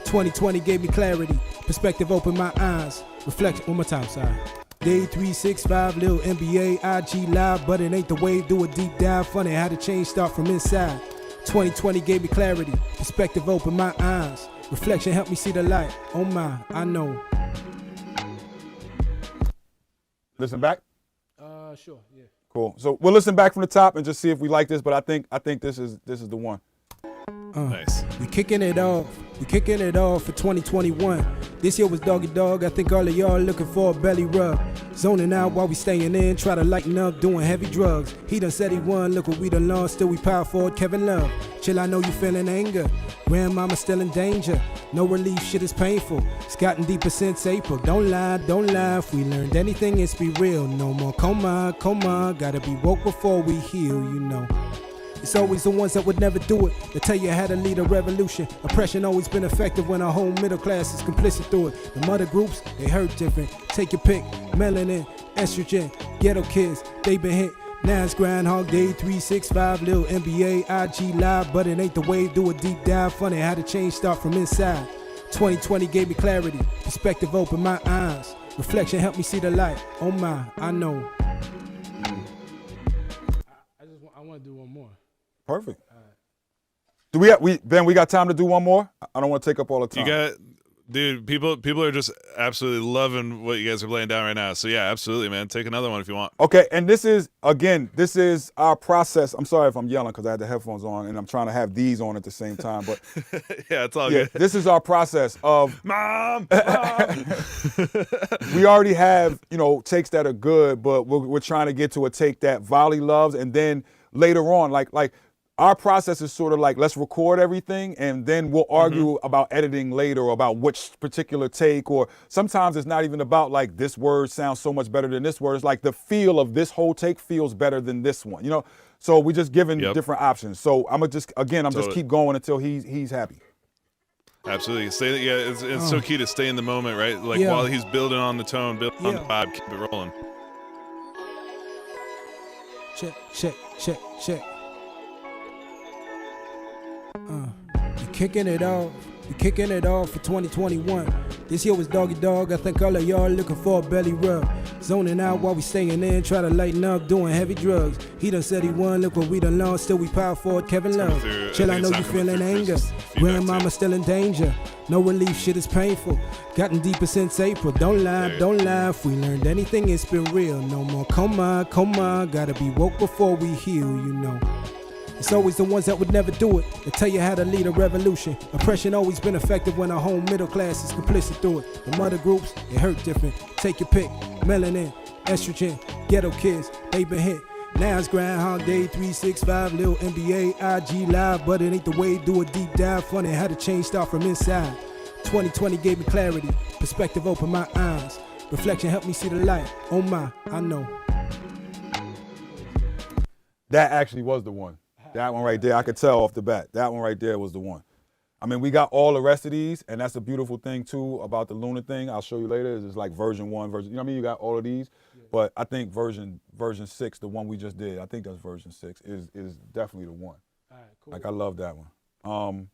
2020 gave me clarity. Perspective opened my eyes. Reflection, one more time, sorry. Day 365, Lil NBA, IG live, but it ain't the way to do a deep dive. Funny how the change start from inside. 2020 gave me clarity. Perspective opened my eyes. Reflection helped me see the light. Oh my, I know. Listen back. Sure, yeah. Cool. So we'll listen back from the top and just see if we like this. But I think this is the one. Nice. We kicking it off. We kicking it off for 2021. This year was doggy dog. I think all of y'all looking for a belly rub. Zoning out while we staying in. Try to lighten up doing heavy drugs. He done said he won. Look what we done lost. Still we power forward. Kevin Love. Chill, I know you feeling anger. Grandmama still in danger. No relief, shit is painful. It's gotten deeper since April. Don't lie, don't lie. If we learned anything, it's be real. No more come on. Gotta be woke before we heal, you know. It's always the ones that would never do it. They tell you how to lead a revolution. Oppression always been effective when our whole middle class is complicit through it. The mother groups, they hurt different. Take your pick. Melanin, estrogen, ghetto kids, they been hit. Now it's Groundhog Day, 365, Lil NBA, IG live, but it ain't the way to do a deep dive. Funny how the change start from inside. 2020 gave me clarity. Perspective opened my eyes. Reflection helped me see the light. Oh my, I know. I want to do one more. Perfect. Do Ben? We got time to do one more. I don't want to take up all the time. You got, dude. People are just absolutely loving what you guys are laying down right now. So yeah, absolutely, man. Take another one if you want. Okay, and this is our process. I'm sorry if I'm yelling because I had the headphones on and I'm trying to have these on at the same time. But Yeah, it's all yeah, good. this is our process of Mom. we already have takes that are good, but we're trying to get to a take that Voli loves, and then later on, like our process is sort of like, let's record everything and then we'll argue about editing later or about which particular take, or sometimes it's not even about like this word sounds so much better than this word. It's like the feel of this whole take feels better than this one, you know? So we're just giving different options. So I'm just keep going until he's happy. Absolutely. It's so key to stay in the moment, right? Like while he's building on the tone, building on the vibe, keep it rolling. Check. You're kicking it off for 2021. This year was doggy dog. I think all of y'all looking for a belly rub. Zoning out while we staying in, try to lighten up, doing heavy drugs. He done said he won, look what we done lost. Still we power forward, Kevin Love. Chill, I know you feeling anger. Grandmama still in danger. No relief, shit is painful. Gotten deeper since April. Don't lie. If we learned anything, it's been real. No more coma. Gotta be woke before we heal, you know. It's always the ones that would never do it that tell you how to lead a revolution. Oppression always been effective when our home middle class is complicit through it. The mother groups, it hurt different. Take your pick. Melanin, estrogen, ghetto kids, they been hit. Now it's Groundhog Day, 365, Lil NBA, IG Live, but it ain't the way. Do a deep dive, funny how the change start from inside. 2020 gave me clarity, perspective opened my eyes. Reflection helped me see the light. Oh my, I know. That actually was the one. That one right there, I could tell off the bat. That one right there was the one. I mean, we got all the rest of these, and that's a beautiful thing too about the Luna thing. I'll show you later. Is like version 1, you know what I mean? You got all of these, but I think version 6, the one we just did, I think that's version 6, is definitely the one. All right, cool. Like I love that one.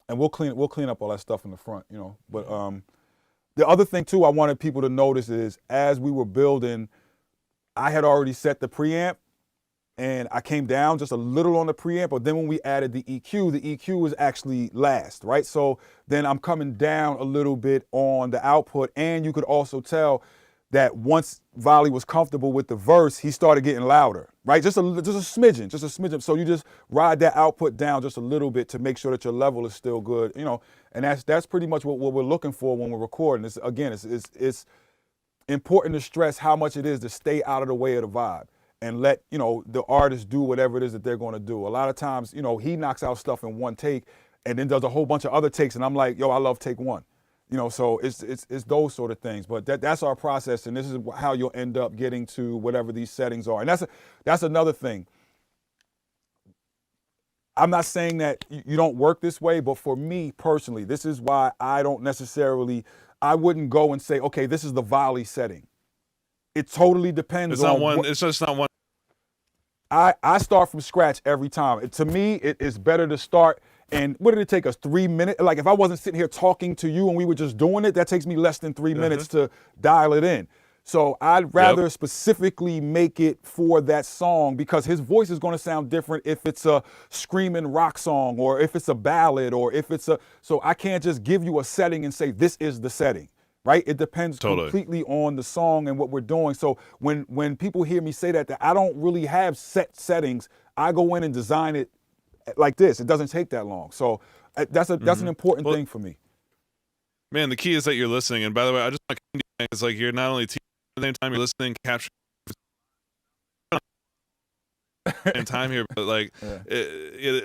And we'll clean up all that stuff in the front, you know. But the other thing too, I wanted people to notice is as we were building, I had already set the preamp. And I came down just a little on the preamp, but then when we added the EQ was actually last, right? So then I'm coming down a little bit on the output, and you could also tell that once Voli was comfortable with the verse, he started getting louder, right? Just a smidgen. So you just ride that output down just a little bit to make sure that your level is still good, you know. And that's pretty much what we're looking for when we're recording. It's important to stress how much it is to stay out of the way of the vibe. And let, you know, the artist do whatever it is that they're going to do. A lot of times, you know, he knocks out stuff in one take and then does a whole bunch of other takes. And I'm like, yo, I love take one. You know, so it's those sort of things. But that's our process. And this is how you'll end up getting to whatever these settings are. And that's another thing. I'm not saying that you don't work this way, but for me personally, this is why I wouldn't go and say, okay, this is the Voli setting. It totally depends on it's just not one. I start from scratch every time. To me, it is better to start. And what did it take us? 3 minutes? Like if I wasn't sitting here talking to you and we were just doing it, that takes me less than 3 minutes to dial it in. So I'd rather specifically make it for that song because his voice is going to sound different if it's a screaming rock song or if it's a ballad or if it's so I can't just give you a setting and say this is the setting. Right? It depends completely on the song and what we're doing. So when people hear me say that I don't really have set settings, I go in and design it like this. It doesn't take that long. So that's an important thing for me. Man, the key is that you're listening. And by the way, I just want to it's like you're not only teaching at the same time you're listening, capturing time here, but like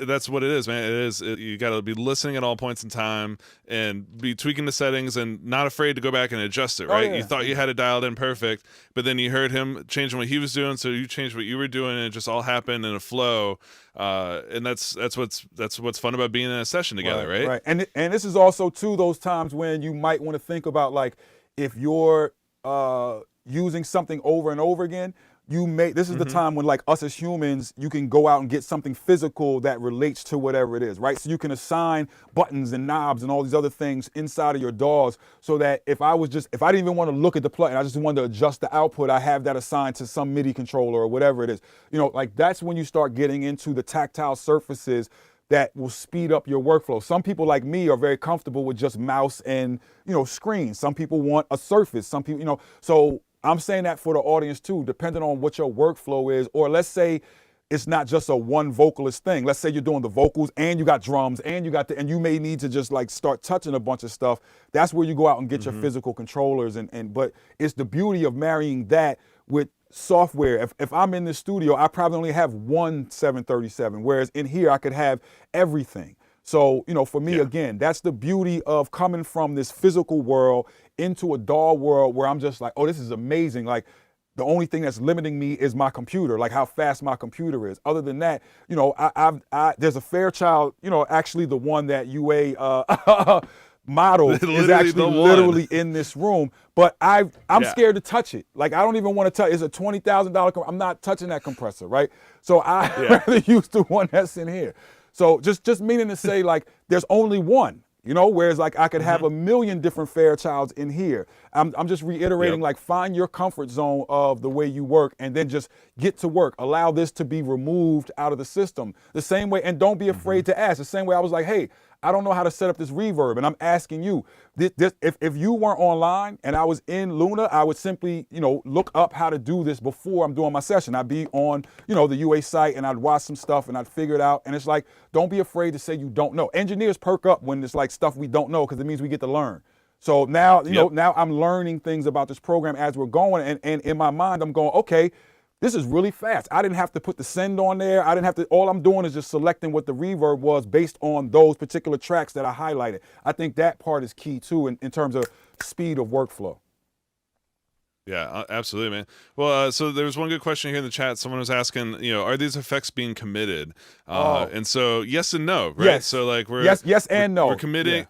that's what it is, man. You got to be listening at all points in time and be tweaking the settings and not afraid to go back and adjust it, right? You thought you had it dialed in perfect, but then you heard him changing what he was doing, so you changed what you were doing, and it just all happened in a flow. And that's what's fun about being in a session together, right? Right. And this is also too those times when you might want to think about like if you're using something over and over again. This is the time when like us as humans, you can go out and get something physical that relates to whatever it is, right? So you can assign buttons and knobs and all these other things inside of your DAWs so that if I didn't even want to look at the plugin, I just wanted to adjust the output, I have that assigned to some MIDI controller or whatever it is. You know, like that's when you start getting into the tactile surfaces that will speed up your workflow. Some people like me are very comfortable with just mouse and, you know, screen. Some people want a surface. Some people, you know, so I'm saying that for the audience too, depending on what your workflow is, or let's say it's not just a one vocalist thing. Let's say you're doing the vocals and you got drums and and you may need to just like start touching a bunch of stuff. That's where you go out and get your physical controllers but it's the beauty of marrying that with software. If I'm in the studio, I probably only have one 737, whereas in here I could have everything. So, you know, for me, again, that's the beauty of coming from this physical world into a DAW world where I'm just like, oh, this is amazing. Like, the only thing that's limiting me is my computer, like how fast my computer is. Other than that, you know, there's a Fairchild, you know, actually the one that UA model is actually literally in this room, but I'm scared to touch it. Like, I don't even want to touch. It's a $20,000. I'm not touching that compressor, right? So I rather use the one that's in here. So just meaning to say, like, there's only one. You know, whereas like I could have a million different Fairchilds in here. I'm just reiterating, like, find your comfort zone of the way you work and then just get to work. Allow this to be removed out of the system. The same way, and don't be afraid to ask. The same way I was like, hey, I don't know how to set up this reverb, and I'm asking you. If you weren't online and I was in Luna, I would simply, you know, look up how to do this before I'm doing my session. I'd be on, you know, the UA site and I'd watch some stuff and I'd figure it out. And it's like, don't be afraid to say you don't know. Engineers perk up when it's like stuff we don't know, because it means we get to learn. So now, you know, now I'm learning things about this program as we're going, and in my mind, I'm going, okay, this is really fast. I didn't have to put the send on there. I didn't have to, all I'm doing is just selecting what the reverb was based on those particular tracks that I highlighted. I think that part is key too in terms of speed of workflow. Yeah, absolutely, man. Well, so there was one good question here in the chat. Someone was asking, you know, are these effects being committed? And so yes and no, right? Yes. So like yes and no. We're committing. Yeah.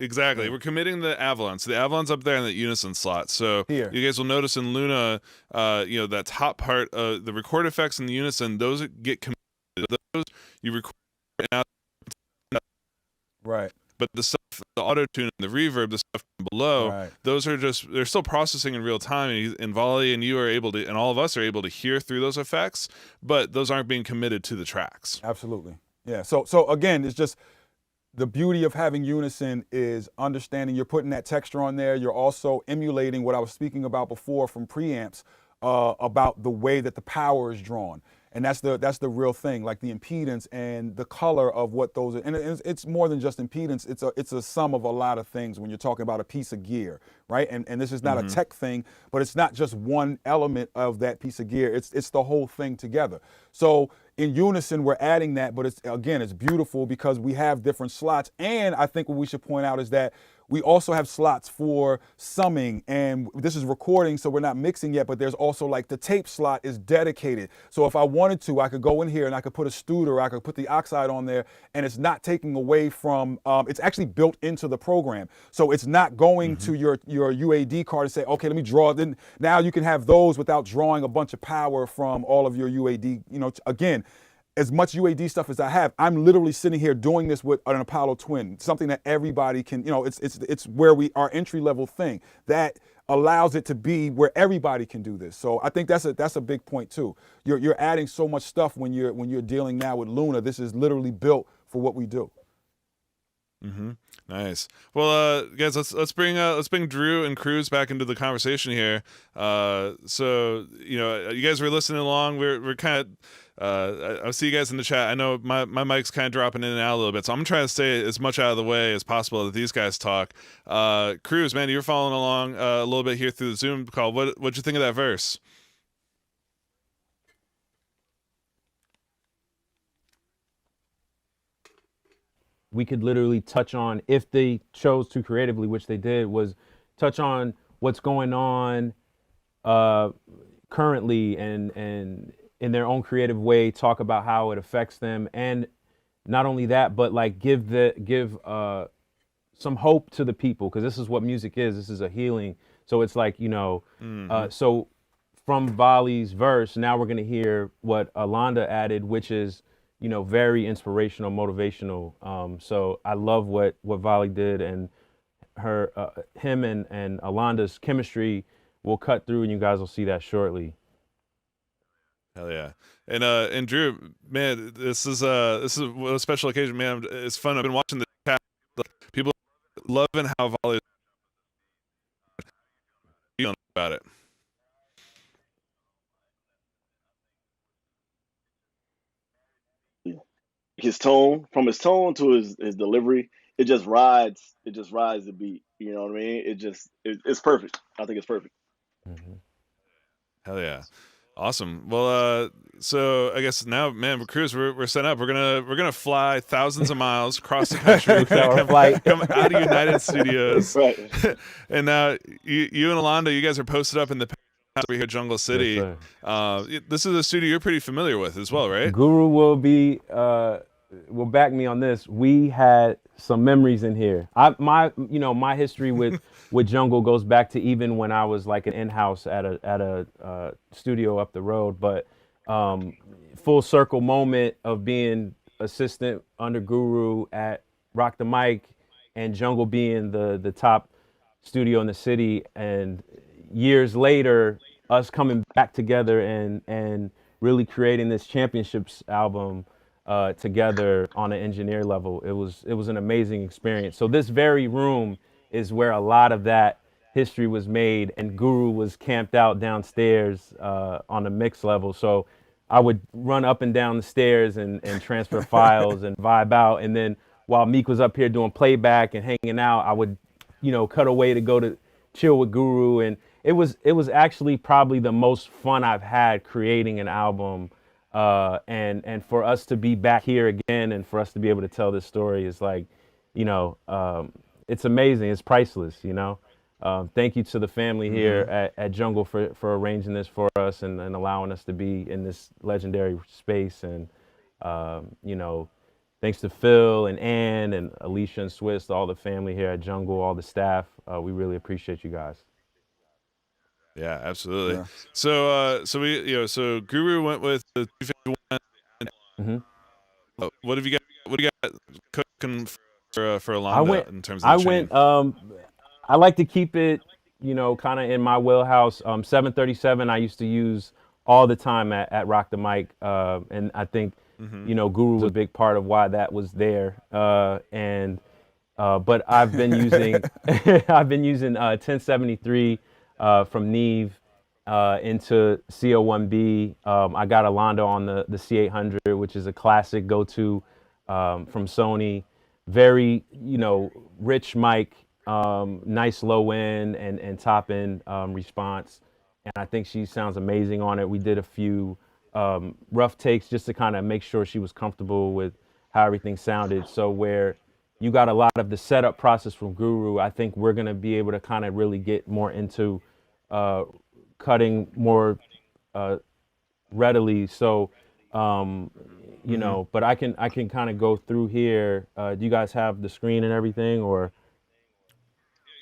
Exactly. We're committing the Avalon. So the Avalon's up there in the unison slot. So Here. you guys will notice in Luna, you know, that top part, the record effects in the unison, those get committed. Those you record out. Right. But the stuff, the auto tune, and the reverb, the stuff below, those are just, they're still processing in real time. And Voli and you are able to, and all of us are able to hear through those effects, but those aren't being committed to the tracks. Absolutely. Yeah. So again, it's just, the beauty of having unison is understanding you're putting that texture on there. You're also emulating what I was speaking about before from preamps about the way that the power is drawn. And that's the real thing, like the impedance and the color of what those are. And it's more than just impedance. It's a sum of a lot of things when you're talking about a piece of gear, right? And this is not a tech thing, but it's not just one element of that piece of gear. It's the whole thing together. So in unison, we're adding that, but it's beautiful because we have different slots. And I think what we should point out is that we also have slots for summing, and this is recording, so we're not mixing yet, but there's also like the tape slot is dedicated. So if I wanted to, I could go in here and I could put a Studer, I could put the oxide on there, and it's not taking away from, it's actually built into the program. So it's not going to your UAD card and say, okay, let me draw. Then now you can have those without drawing a bunch of power from all of your UAD, you know, again, as much UAD stuff as I have, I'm literally sitting here doing this with an Apollo Twin, something that everybody can, you know, it's where our entry level thing that allows it to be where everybody can do this. So I think that's a big point too. You're adding so much stuff when you're dealing now with Luna. This is literally built for what we do. Nice. Well, guys, let's bring Drew and Cruz back into the conversation here. So you know, you guys were listening along. We're kind of. I'll see you guys in the chat. I know my mic's kind of dropping in and out a little bit, so I'm trying to stay as much out of the way as possible that these guys talk. Cruz, man, you're following along a little bit here through the Zoom call. What'd you think of that verse? We could literally touch on, if they chose to creatively, which they did, was touch on what's going on currently and in their own creative way, talk about how it affects them, and not only that, but like give some hope to the people, because this is what music is. This is a healing. So it's like, you know, so from Voli's verse, now we're gonna hear what Alonda added, which is, you know, very inspirational, motivational. So I love what Voli did, and him and Alonda's chemistry will cut through, and you guys will see that shortly. Hell yeah. And Drew, man, this is a special occasion, man. It's fun. I've been watching the chat. People loving how Voli is about it. His tone, from his tone to his delivery, it just rides the beat. You know what I mean? It's perfect. I think it's perfect. Hell yeah. Awesome. Well, so I guess now, man, Cruz, we're set up. We're gonna fly thousands of miles across the country. 6-hour flight. Come out of United Studios, Right. and now you and Alonda, you guys are posted up in the over here, Jungle City. Yes, This is a studio you're pretty familiar with as well, right? Guru will back me on this. We had some memories in here. My history with Jungle goes back to even when I was like an in-house at a studio up the road. But full circle moment of being assistant under Guru at Rock the Mic, and Jungle being the top studio in the city, and years later us coming back together and really creating this championships album together on an engineer level. It was an amazing experience. So this very room is where a lot of that history was made, and Guru was camped out downstairs on the mix level. So I would run up and down the stairs and transfer files and vibe out, and then while Meek was up here doing playback and hanging out, I would cut away to go to chill with Guru. And it was actually probably the most fun I've had creating an album. And for us to be back here again and for us to be able to tell this story is like, it's amazing. It's priceless, Thank you to the family here at Jungle for arranging this for us and allowing us to be in this legendary space. And, thanks to Phil and Ann and Alicia and Swiss, all the family here at Jungle, all the staff. We really appreciate you guys. Yeah, absolutely. Yeah. So Guru went with the 251. What have you got cooking for Alonda in terms of the chain? I like to keep it, kind of in my wheelhouse. 737 I used to use all the time at Rock the Mic, and I think Guru was a big part of why that was there. But I've been using 1073 from Neve into CO1B. I got Alonda on the C800, which is a classic go-to from Sony. Very, rich mic, nice low end and top end response. And I think she sounds amazing on it. We did a few rough takes just to kind of make sure she was comfortable with how everything sounded. So where you got a lot of the setup process from Guru, I think we're going to be able to kind of really get more into cutting more readily. So, but I can kind of go through here. Do you guys have the screen and everything, or?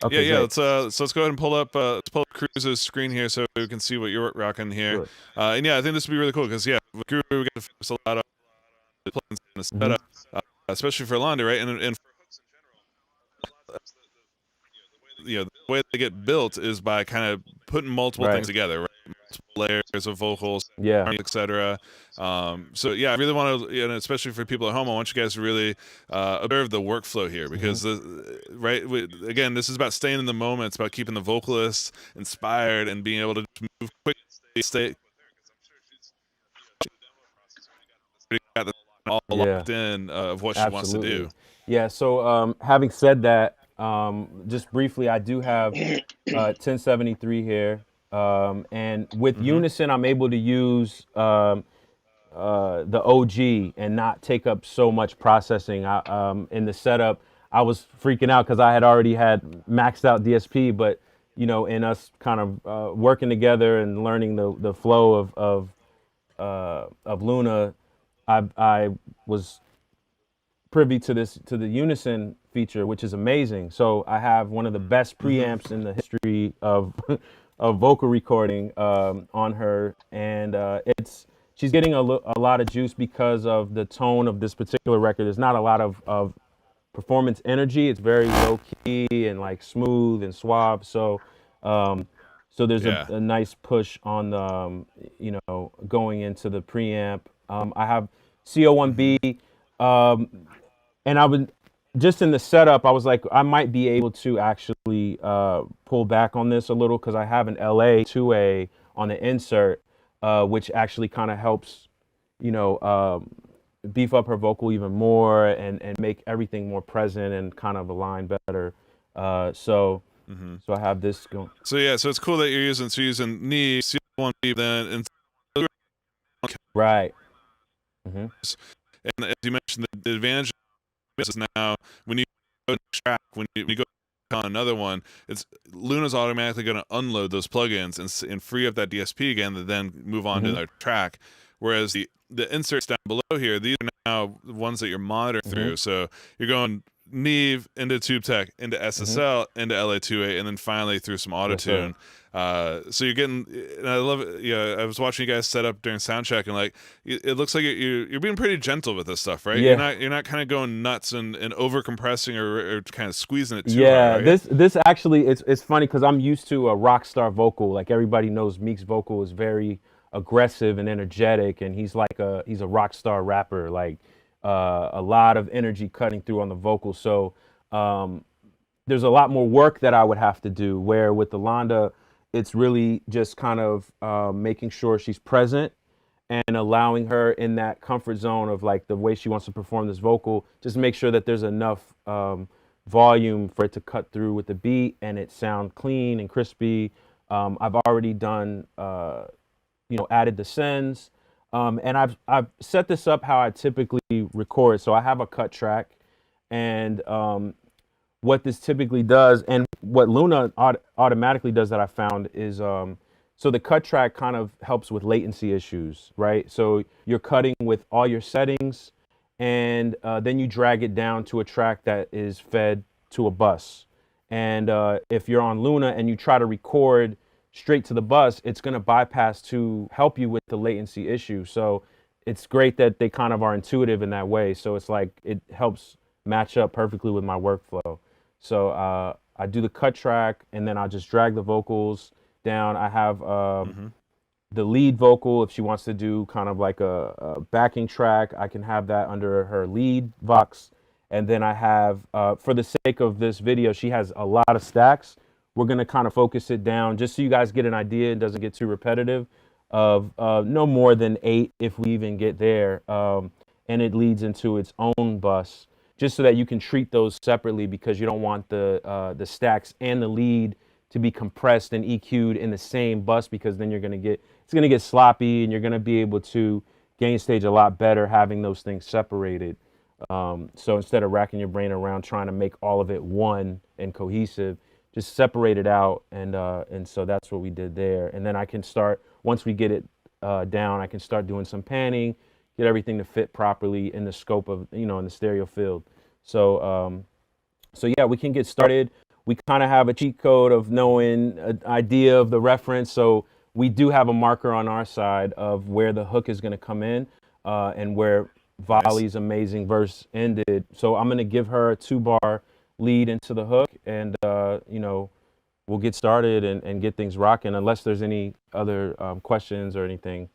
Okay, yeah. Let's go ahead and pull up Cruz's screen here so we can see what you're rocking here. Sure. And yeah, I think this would be really cool because with Guru we got to focus a lot on the plugins and the setup, especially for Alonda, right? And for hooks in general, the way they get built is by kind of putting multiple things together, right? Multiple layers of vocals, etc. So yeah, I really want to, especially for people at home, I want you guys to really observe the workflow here because again, this is about staying in the moment. It's about keeping the vocalists inspired and being able to move quickly, stay all locked in of what she wants to do. Yeah. So having said that, just briefly, I do have 1073 here. And with Unison, I'm able to use the OG and not take up so much processing. In the setup, I was freaking out because I had already had maxed out DSP, but in us kind of working together and learning the flow of Luna, I was privy to the Unison feature, which is amazing. So I have one of the best preamps in the history of vocal recording on her, and she's getting a lot of juice because of the tone of this particular record. There's not a lot of performance energy. It's very low key and like smooth and suave. So there's a nice push on the going into the preamp. I have CO1B, and I would just in the setup, I was like, I might be able to actually pull back on this a little because I have an LA 2A on the insert, which actually kind of helps, beef up her vocal even more and make everything more present and kind of align better. So I have this going. So yeah, so it's cool that you're using Neve one beat, then and Right. Mm-hmm. and as you mentioned, the advantage is now when you go to track, when you go on another one, it's Luna's automatically going to unload those plugins and free up that DSP again, to then move on to their track. Whereas the inserts down below here, these are now the ones that you're monitoring through. So you're going Neve into TubeTech, into SSL, into LA2A, and then finally through some autotune. So you're getting, and I love it. Yeah, I was watching you guys set up during sound check, and like it looks like you're being pretty gentle with this stuff, right? Yeah. You're not kind of going nuts and over compressing or kind of squeezing it too hard. Right? This actually it's funny because I'm used to a rock star vocal. Like everybody knows, Meek's vocal is very aggressive and energetic, and he's a rock star rapper. Like a lot of energy cutting through on the vocal. So there's a lot more work that I would have to do. Where with Alonda, it's really just kind of making sure she's present and allowing her in that comfort zone of like the way she wants to perform this vocal. Just make sure that there's enough volume for it to cut through with the beat and it sound clean and crispy. I've already done, added the sends. And I've set this up how I typically record. So I have a cut track, and what this typically does, and what Luna automatically does that I found is, so the cut track kind of helps with latency issues, right? So you're cutting with all your settings, and then you drag it down to a track that is fed to a bus. And if you're on Luna and you try to record straight to the bus, it's going to bypass to help you with the latency issue. So it's great that they kind of are intuitive in that way. So it's like it helps match up perfectly with my workflow. So I do the cut track, and then I'll just drag the vocals down. I have the lead vocal. If she wants to do kind of like a backing track, I can have that under her lead vox. And then I have, for the sake of this video, she has a lot of stacks. We're going to kind of focus it down just so you guys get an idea and doesn't get too repetitive, of no more than 8 if we even get there. And it leads into its own bus, just so that you can treat those separately, because you don't want the stacks and the lead to be compressed and EQ'd in the same bus, because then it's going to get sloppy, and you're going to be able to gain stage a lot better having those things separated. So instead of racking your brain around trying to make all of it one and cohesive, just separate it out, and so that's what we did there. And then I can start, once we get it down, I can start doing some panning, get everything to fit properly in the scope of, in the stereo field. So yeah, we can get started. We kind of have a cheat code of knowing an idea of the reference. So we do have a marker on our side of where the hook is going to come in, and where Voli's amazing verse ended. So I'm going to give her a 2-bar lead into the hook, and we'll get started and get things rocking. Unless there's any other questions or anything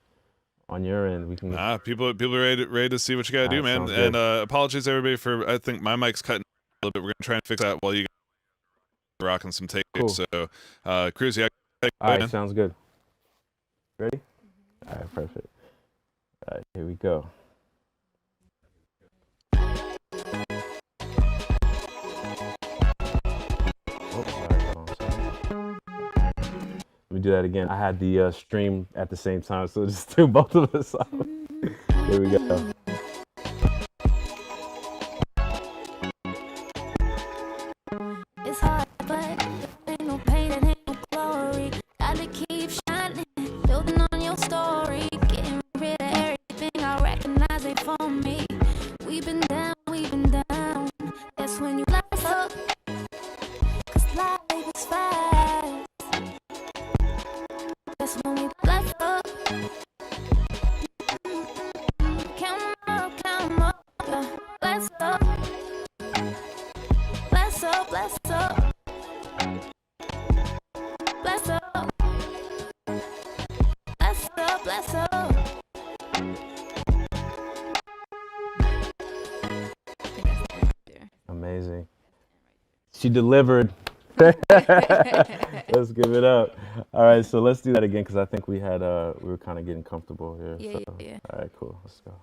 on your end, we can. People are ready to see what you gotta do, man. And apologies everybody for, I think my mic's cutting a little bit. We're gonna try and fix that while you guys are rocking some tapes. Cool. So Cruz, yeah. All right, sounds good. Ready? All right, perfect. All right, here we go. Let me do that again. I had the stream at the same time, so just do both of us off. Here we go. It's hard, but ain't no pain and ain't no glory. Gotta keep shining, building on your story, getting rid of everything I recognize ain't for me. We've been down, that's when you bless up, 'cause life is fast. That's when we bless up. Count 'em up, yeah. Bless up. Bless up, bless up. Bless up. Bless up, bless up. Amazing. She delivered. Let's give it up. All right, so let's do that again, because I think we were kind of getting comfortable here. Yeah. All right, cool. Let's go.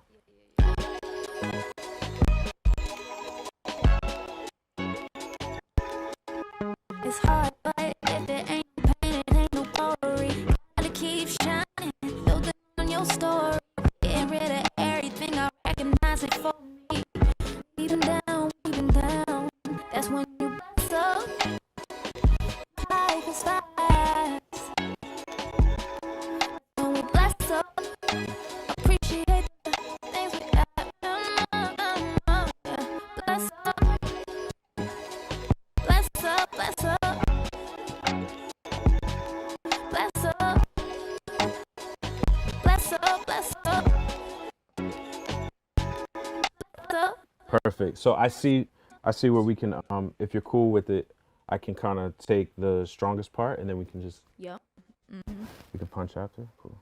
It's hard, but if it ain't pain, it ain't no glory. Gotta keep shining. Perfect. So I see where we can, if you're cool with it, I can kind of take the strongest part and then we can just, Yep. we can punch after. Cool.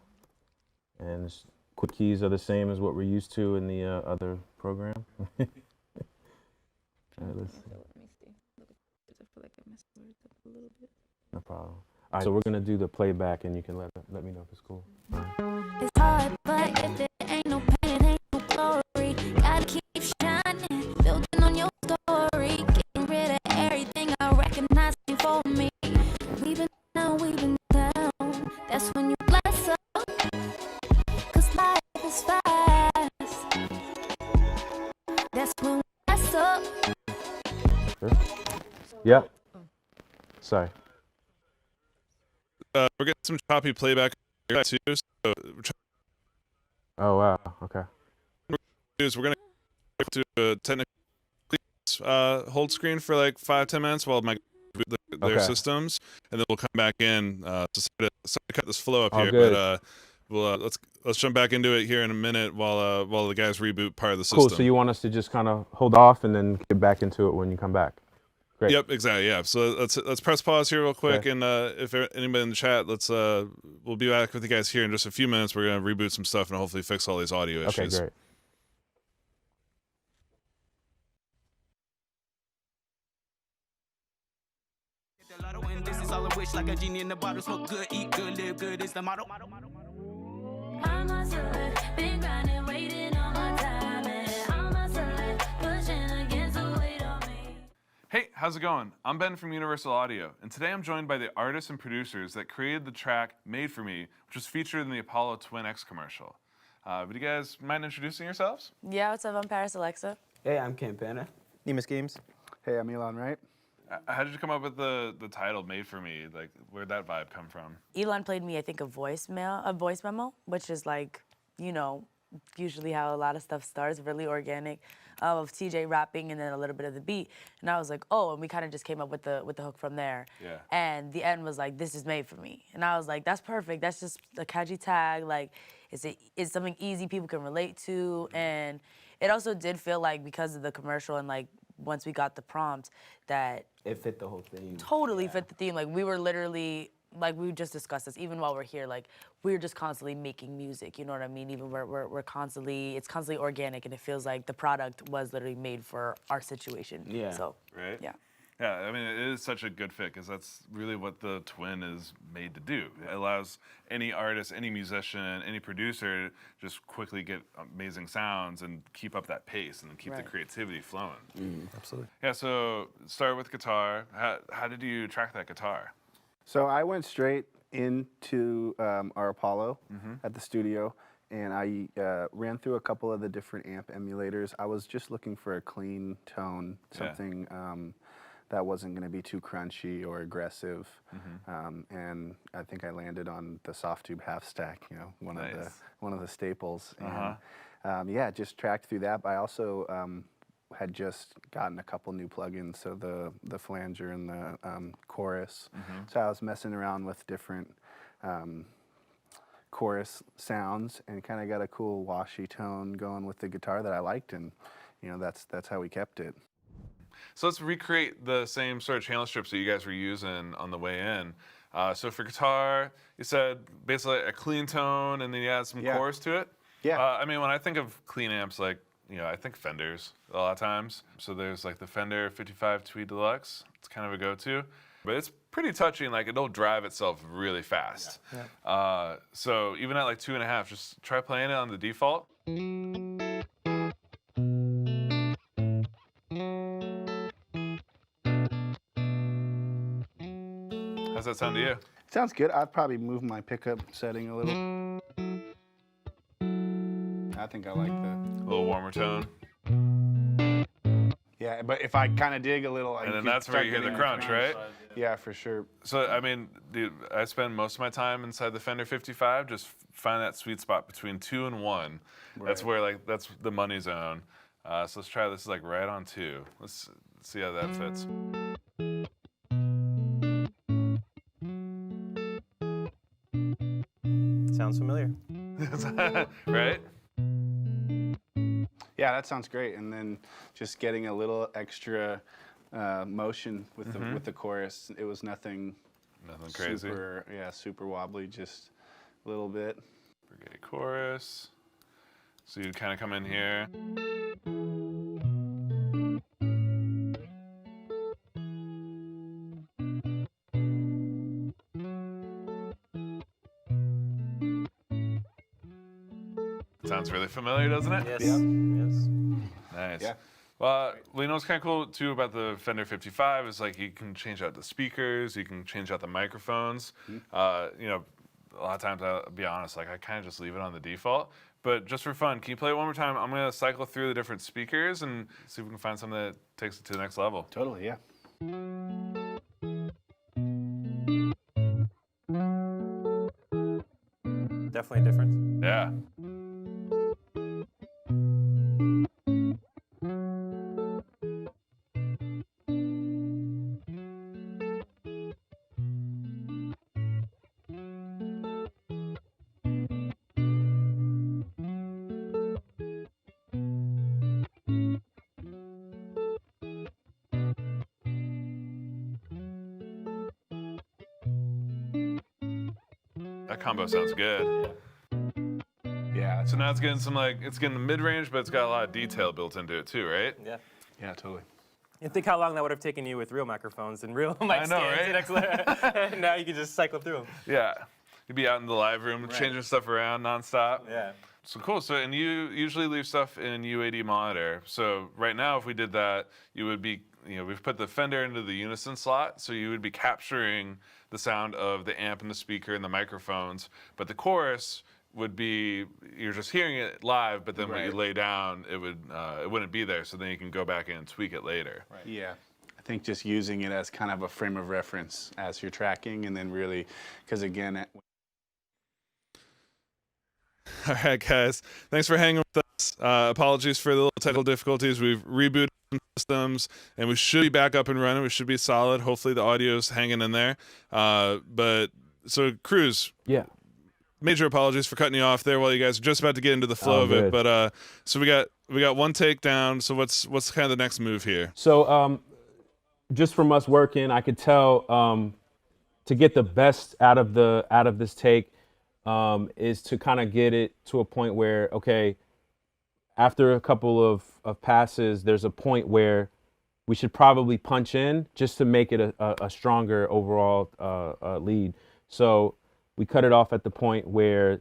And quick keys are the same as what we're used to in the other program. Let me see. I feel like I messed words up a little bit. No problem. All right, so we're gonna do the playback, and you can let me know if it's cool. It's hard, but if it ain't no pain, it ain't no glory. Gotta keep shining, building on your story. Getting rid of everything I recognize for me. We've been down. That's when you bless up. 'Cause life is fast. That's when we bless up. Sure. Yeah. Sorry. We're getting some choppy playback here too. So Oh wow. Okay. we're gonna do a technical hold screen for like 5-10 minutes while my their Okay. systems, and then we'll come back in to start to cut this flow up All here. good. But we'll let's jump back into it here in a minute while the guys reboot part of the system. Cool. So you want us to just kind of hold off and then get back into it when you come back? Great. Yep, exactly. Yeah. So let's press pause here real quick, Okay. and if anybody in the chat, we'll be back with you guys here in just a few minutes. We're gonna reboot some stuff and hopefully fix all these audio Okay. issues. Great. This is all a wish, like a genie in the bottle. Smoke good, eat good, live good is the motto. I'm hustling, been grinding, waiting on my time, and I'm hustling, pushing against the weight on me. Hey, how's it going? I'm Ben from Universal Audio, and today I'm joined by the artists and producers that created the track "Made for Me," which was featured in the Apollo Twin X commercial. Would you guys mind introducing yourselves? Yeah, what's up? I'm Paris Alexa. Hey, I'm Campana. Nemus Games. Hey, I'm Elon Wright. How did you come up with the title "Made for Me"? Like, where'd that vibe come from? Elon played me, I think, a voice memo, which is like, you know, usually how a lot of stuff starts, really organic, of TJ rapping and then a little bit of the beat. And I was like, oh, and we kind of just came up with the hook from there. Yeah. And the end was like, this is made for me. And I was like, that's perfect. That's just a catchy tag. Like, it's something easy people can relate to. And it also did feel like, because of the commercial and like once we got the prompt, that It fit the whole thing. totally fit the theme. Like, we were literally, like, we just discussed this even while we're here. Like, we're just constantly making music. You know what I mean? Even we're constantly, it's constantly organic, and it feels like the product was literally made for our situation. Yeah. So Right? yeah. Yeah, I mean, it is such a good fit because that's really what the Twin is made to do. It allows any artist, any musician, any producer to just quickly get amazing sounds and keep up that pace and keep the Right. creativity flowing. Absolutely. Yeah, so start with guitar. How did you track that guitar? So I went straight into our Apollo at the studio, and I ran through a couple of the different amp emulators. I was just looking for a clean tone, something that wasn't going to be too crunchy or aggressive. And I think I landed on the soft tube half stack, you know, one of the staples. And yeah, just tracked through that. But I also had just gotten a couple new plugins, so the flanger and the chorus. So I was messing around with different chorus sounds and kind of got a cool washy tone going with the guitar that I liked, and you know, that's how we kept it. So let's recreate the same sort of channel strips that you guys were using on the way in. So for guitar, you said basically a clean tone, and then you add some chorus to it. Yeah. I mean, when I think of clean amps, like, you know, I think Fenders a lot of times. So there's like the Fender 55 Tweed Deluxe. It's kind of a go-to, but it's pretty touchy, and like it'll drive itself really fast. So even at like 2.5, just try playing it on the default. How's that sound to you? Sounds good. I'd probably move my pickup setting a little. I think I like A little warmer tone. Yeah, but if I kind of dig a little, And then that's where you hear the crunch, right? Yeah, for sure. So, I mean, dude, I spend most of my time inside the Fender 55, just find that sweet spot between 2 and 1. That's where, like, that's the money zone. So let's try this, like, right on 2. Let's see how that fits. Sounds familiar. Right? Yeah, that sounds great. And then just getting a little extra motion with the chorus. It was nothing crazy. Super wobbly, just a little bit. Brigade chorus. So you'd kind of come in here. Sounds really familiar, doesn't it? Yes. Yes. Nice. Yeah. Well, you know what's kind of cool too about the Fender 55 is like you can change out the speakers, you can change out the microphones. You know, a lot of times I'll be honest, like I kind of just leave it on the default. But just for fun, can you play it one more time? I'm gonna cycle through the different speakers and see if we can find something that takes it to the next level. Totally, yeah. Definitely a difference. Yeah. That combo sounds good. Yeah. So now it's getting some it's getting the mid-range, but it's got a lot of detail built into it too, right? Yeah. Yeah, totally. And think how long that would have taken you with real microphones and real mic stands. right? Next level. And now you can just cycle through them. Yeah. You'd be out in the live room changing stuff around nonstop. Yeah. So cool. So, and you usually leave stuff in UAD monitor. So right now, if we did that, you would be, we've put the Fender into the unison slot. So you would be capturing the sound of the amp and the speaker and the microphones. But the chorus would be, you're just hearing it live, but then when you lay down, it wouldn't be there. So then you can go back in and tweak it later. Right. Yeah. I think just using it as kind of a frame of reference as you're tracking, and then really, because again, All right, guys. Thanks for hanging with us. Apologies for the little technical difficulties. We've rebooted systems, and we should be back up and running. We should be solid. Hopefully, the audio's hanging in there. But so, Cruz. Yeah. Major apologies for cutting you off there while you guys are just about to get into the flow of it. But so we got one take down. So what's kind of the next move here? So just from us working, I could tell to get the best out of this take. Is to kind of get it to a point where, okay, after a couple of passes, there's a point where we should probably punch in just to make it a stronger overall lead. So we cut it off at the point where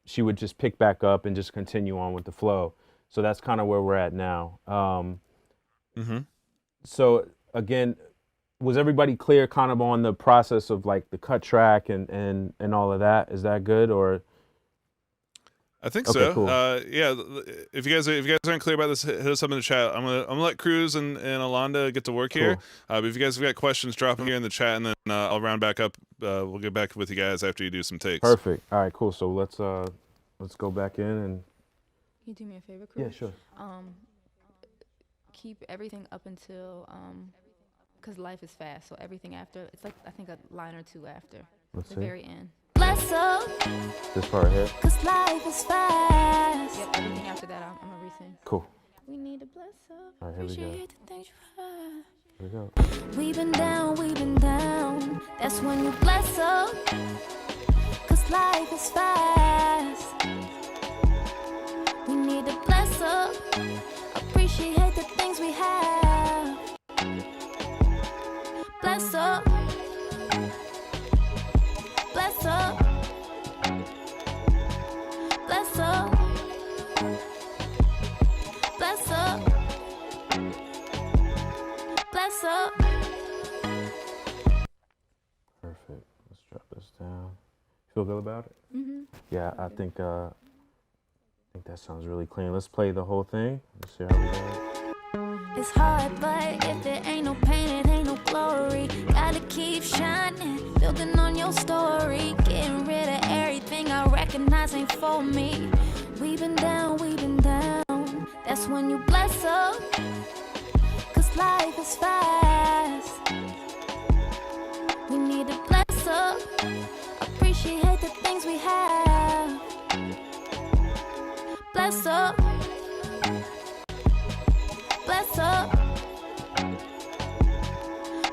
she would just pick back up and just continue on with the flow. So that's kind of where we're at now. So again, was everybody clear kind of on the process of like the cut track and all of that? Is that good or? I think okay, so. Cool. Yeah. If you guys aren't clear about this, hit us up in the chat. I'm gonna let Cruz and Alonda get to work here. But if you guys have got questions, drop them here in the chat, and then I'll round back up. We'll get back with you guys after you do some takes. Perfect. All right. Cool. So let's go back in and. Can you do me a favor, Cruz? Yeah, sure. Keep everything up until because life is fast, so everything after, it's like, I think a line or two after. Let's the see. very end. Bless up, This part here. cause life is fast. Yep, everything after that, I'm gonna re-sing. Cool. We need to bless up. All right, here we go. Appreciate the things you have. Here we go. We've been down. That's when you bless up, cause life is fast. We need to bless up, appreciate the things we have. Bless up, bless up, bless up, bless up, bless up. Perfect. Let's drop this down. Feel good about it? Mm-hmm. Yeah, I think that sounds really clean. Let's play the whole thing. Let's see how we go. It's hard, but if there ain't no pain, it ain't no glory. Gotta keep shining, building on your story. Getting rid of everything I recognize ain't for me. We've been down. That's when you bless up, cause life is fast. We need to bless up, appreciate the things we have. Bless up, up.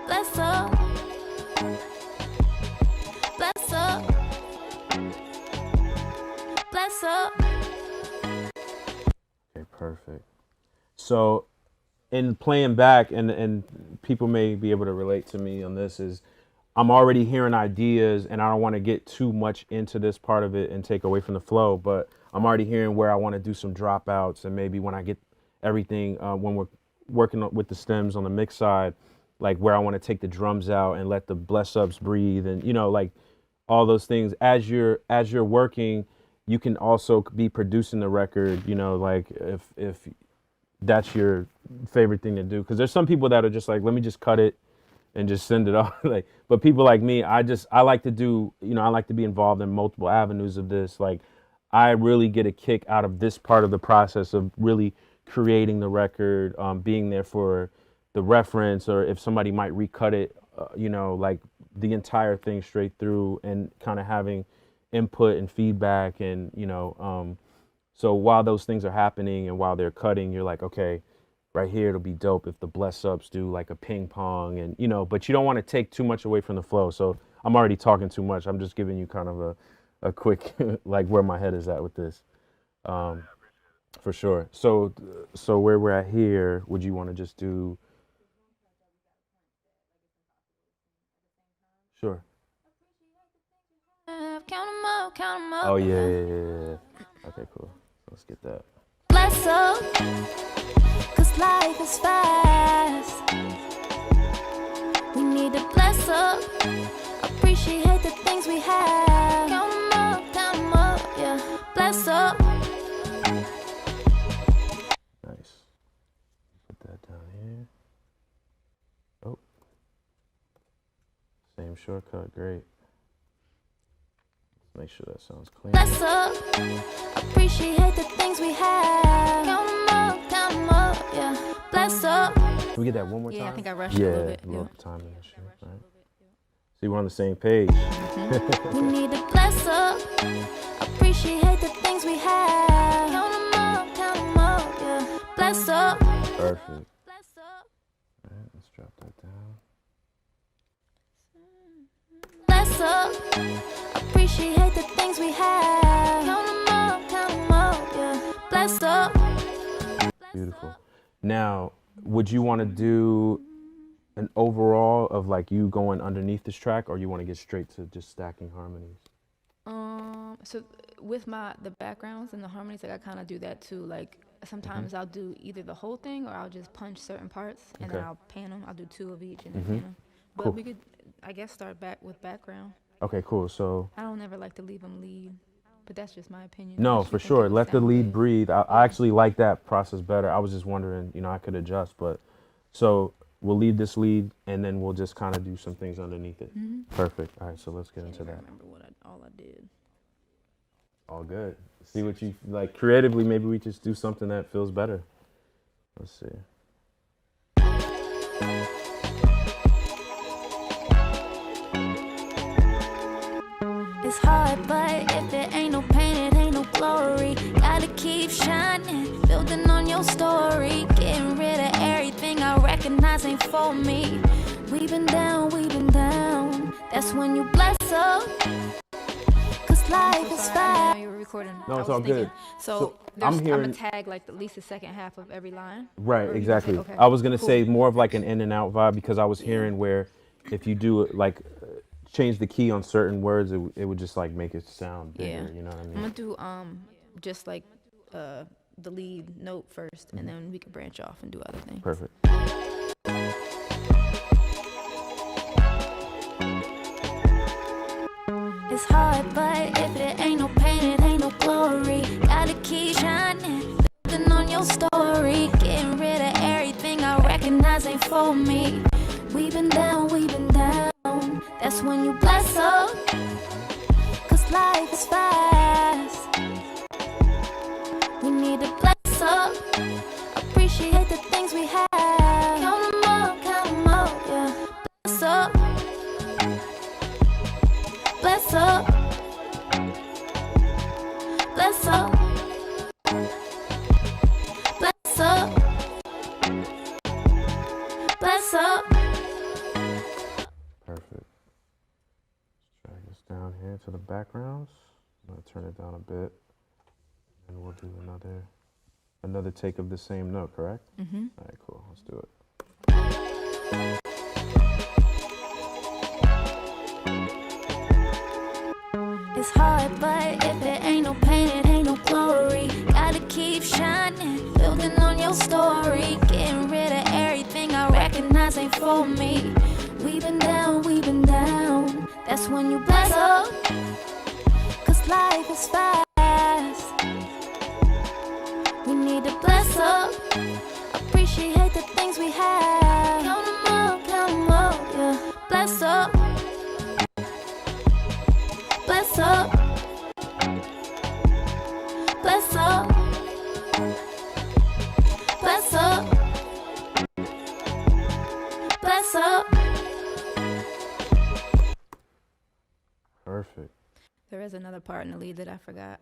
Bless up. Bless up. Bless up. Okay, perfect. So in playing back, and people may be able to relate to me on this, is I'm already hearing ideas, and I don't want to get too much into this part of it and take away from the flow, but I'm already hearing where I want to do some dropouts, and maybe when I get everything, when we're working with the stems on the mix side, like where I want to take the drums out and let the bless ups breathe, and you know, like all those things. As you're working, you can also be producing the record, you know, like if that's your favorite thing to do, because there's some people that are just like, let me just cut it and just send it off. Like, but people like me, I like to do, you know, I like to be involved in multiple avenues of this. Like, I really get a kick out of this part of the process of really creating the record, being there for the reference, or if somebody might recut it, you know, like the entire thing straight through, and kind of having input and feedback, and you know, so while those things are happening and while they're cutting, you're like, okay, right here it'll be dope if the bless ups do like a ping pong, and you know, but you don't want to take too much away from the flow. So I'm already talking too much. I'm just giving you kind of a quick like where my head is at with this, for sure. So where we're at here, would you want to just do? Sure. Count 'em up, count 'em up. Oh yeah. Okay, cool. Let's get that. Bless up, 'cause life is fast. We need to bless up, appreciate the things we have. Count 'em up, yeah. Bless up. Nice. Put that down here. Oh. Same shortcut, great. Make sure that sounds clean. Bless up, appreciate the things we have. Count 'em up, yeah. Bless up. Can we get that one more time? Yeah, I think I rushed a little bit. Yeah, a little timing and shit. All right. See, we're on the same page. We need to bless up, appreciate the things we have. Count 'em up, yeah. Bless up. Perfect. Bless up. All right, let's drop that down. Bless up, appreciate the things we have. Count 'em up, yeah. Bless up. Beautiful. Now, would you want to do an overall of like you going underneath this track, or you want to get straight to just stacking harmonies? So with the backgrounds and the harmonies, like I kind of do that too. Like sometimes I'll do either the whole thing, or I'll just punch certain parts and then I'll pan them. I'll do 2 of each and then pan them. But Cool. we could, I guess, start back with background. Okay, cool. So I don't ever like to leave them lead, but that's just my opinion. no, Unless you for think sure. it Let the sound lead good. breathe. I actually like that process better. I was just wondering, you know, I could adjust, but so we'll leave this lead and then we'll just kind of do some things underneath it. Perfect. All right, so let's get into I that. remember all I did. All good. See what you like creatively. Maybe we just do something that feels better. Let's see. It's hard, but if it ain't no pain, it ain't no glory. Gotta keep shining, building on your story. Getting rid of everything I recognize ain't for me. We've been down, that's when you bless up. 'Cause life is Sorry, I fast. know you were recording. No, I it's was all thinking. good. So I'm I'm hearing- gonna tag like at least the second half of every line. Right, Or you can exactly. say- okay, I was gonna cool. say more of like an in and out vibe, because I was hearing where if you do it like change the key on certain words, it would just like make it sound bigger. Yeah. You know what I I'm mean? gonna do just like the lead note first, and then we can branch off and do other things. Perfect. It's hard, but if it ain't no pain, it ain't no glory. Gotta keep shining, building on your story. Getting rid of everything I recognize ain't for me. We've been down, that's when you bless up. 'Cause life is fast. We need to bless up, appreciate the things we have. Count 'em up, yeah. Bless up. Bless up. Bless up. Bless up. down here to the backgrounds. I'm gonna turn it down a bit, and we'll do another take of the same note, correct? Mm-hmm. All right, cool. Let's do it. It's hard, but if it ain't no pain, it ain't no glory. Gotta keep shining, building on your story. Getting rid of everything I recognize ain't for me. We've been down, that's when you bless up. Cause life is fast. We need to bless up. Appreciate the things we have. Count them up, yeah. Bless up. Bless up. Bless up. Bless up. Bless up. Perfect. There is another part in the lead that I forgot.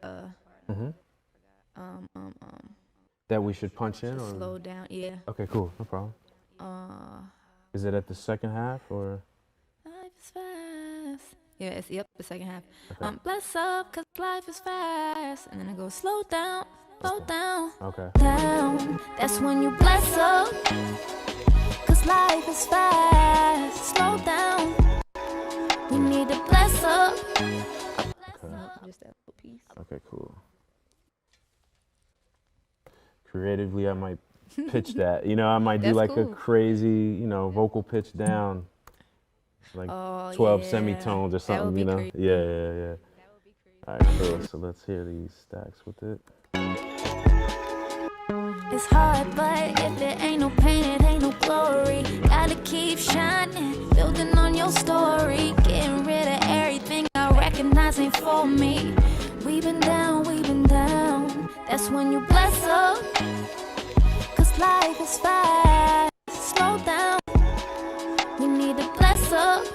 That we should punch in, or Slow down, yeah. Okay, cool, no problem. Is it at the second half, or? Life is fast. Yeah, it's the second half. Okay. Bless up, cause life is fast. And then it goes slow down, down. Okay. Down, that's when you bless up. Cause life is fast. Slow down. We need to bless up. Just that little piece. Okay, cool. Creatively, I might pitch that. I might do That's like a cool. crazy, vocal pitch down, like 12 semitones or That would something. be Yeah. creepy. Yeah. All right, cool. So let's hear these stacks with it. It's hard, but if it ain't no pain, it ain't no glory. Gotta keep shining, building on your story. Getting rid of everything I recognize ain't for me. We've been down, that's when you bless up. Cause life is fast, slow down. We need to bless up.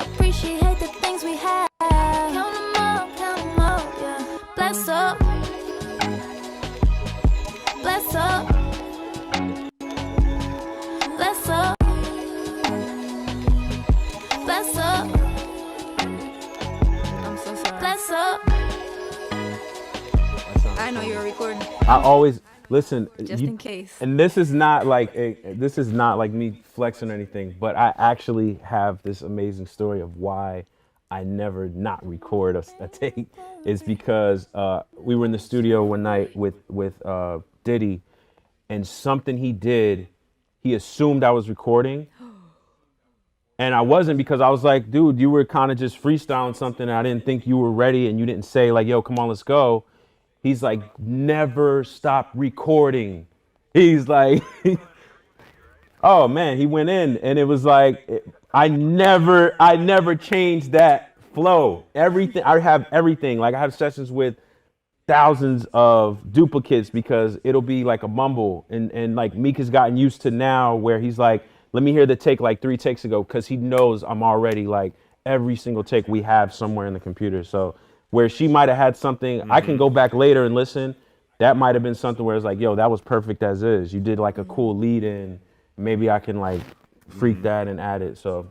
Appreciate the things we have. Count them up, yeah. Bless up. Bless up. Bless up. Bless up. I'm so sorry. Bless up. I know you were recording. I always listen. Just in case. And this is not like me flexing or anything, but I actually have this amazing story of why I never not record a take. Is because we were in the studio one night with Diddy, and something he did, he assumed I was recording. And I wasn't, because I was like, dude, you were kind of just freestyling something, and I didn't think you were ready, and you didn't say like, yo, come on, let's go. He's like, never stop recording. He's like, oh man, he went in, and it was like, I never changed that flow. Everything, I have everything. Like I have sessions with thousands of duplicates because it'll be like a mumble, and like Meek has gotten used to now where he's like, let me hear the take like 3 takes ago, because he knows I'm already like every single take we have somewhere in the computer. So where she might have had something, I can go back later and listen. That might have been something where it's like, yo, that was perfect as is. You did like a cool lead in. Maybe I can like freak that and add it. So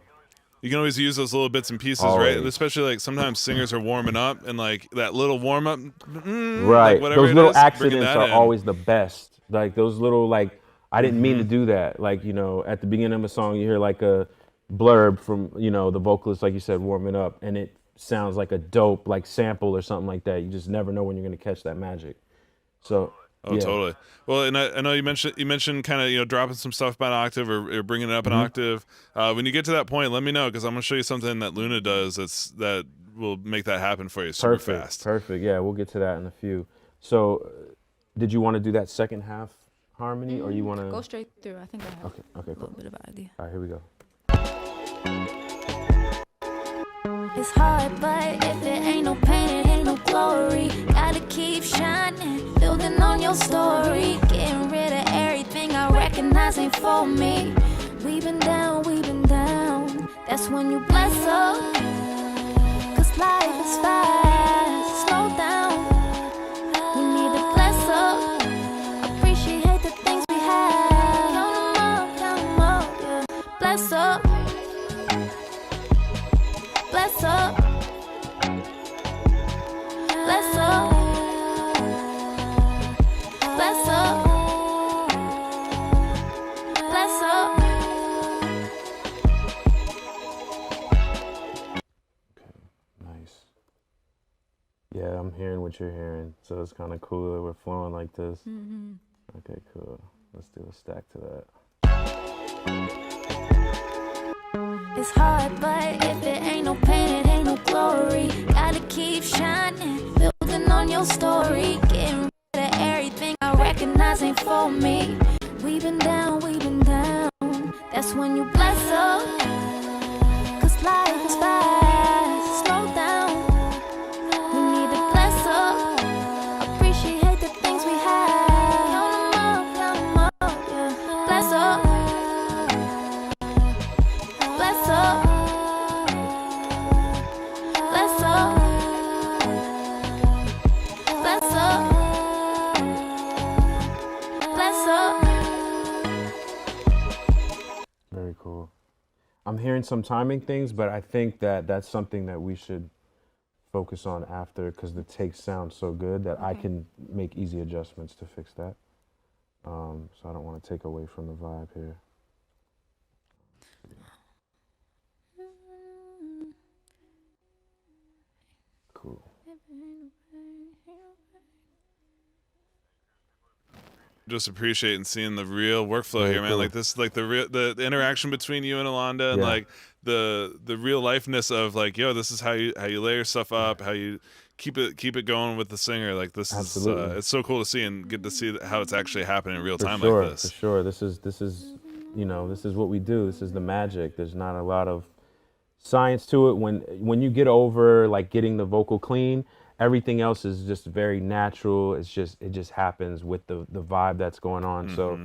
you can always use those little bits and pieces, Always. right? Especially like sometimes singers are warming up, and like that little warm up, right. like whatever Those it little is, bringing accidents that are in. always the best. Like those little like, I didn't mean to do that. Like, at the beginning of a song, you hear like a blurb from, the vocalist, like you said, warming up, and it sounds like a dope like sample or something like that. You just never know when you're gonna catch that magic. So Oh, yeah. totally. Well, and I know you mentioned kind of dropping some stuff by an octave or bringing it up an octave. When you get to that point, let me know, because I'm gonna show you something that Luna does that will make that happen for you super fast. Perfect. Yeah, we'll get to that in a few. So, did you want to do that second half harmony, or you want to Go straight through. I think I have Okay, a cool. little bit of an idea. All right, here we go. It's hard, but if it ain't no pain, it ain't no glory. Gotta keep shining, building on your story. Getting rid of everything I recognize ain't for me. We've been down, that's when you bless up. Cause life is fast, slow down. We need to bless up. Appreciate the things we have. Count them up, yeah. Bless up. Bless up. Yeah, I'm hearing what you're hearing, so it's kind of cool that we're flowing like this. Okay, cool. Let's do a stack to that. It's hard, but if it ain't no pain, it ain't no glory. Gotta keep shining, building on your story. Getting rid of everything I recognize ain't for me. We've been down, that's when you bless up. Cause life is fast, slow down. We need to bless up, appreciate the things we have. Count 'em up, yeah. Bless up. Bless up, bless up, bless up, bless up. Very cool. I'm hearing some timing things, but I think that that's something that we should focus on after, because the takes sound so good that I can make easy adjustments to fix that. So I don't want to take away from the vibe here. Cool. Just appreciating seeing the real workflow here, man. Cool. Like this, like the interaction between you and Alonda, and like the real lifeness of like, yo, this is how you layer stuff up, how you keep it going with the singer. Like this is it's so cool to see and get to see how it's actually happening in real time like this. For sure. This is you know, this is what we do. This is the magic. There's not a lot of science to it. When you get over like getting the vocal clean, everything else is just very natural. It just happens with the vibe that's going on. So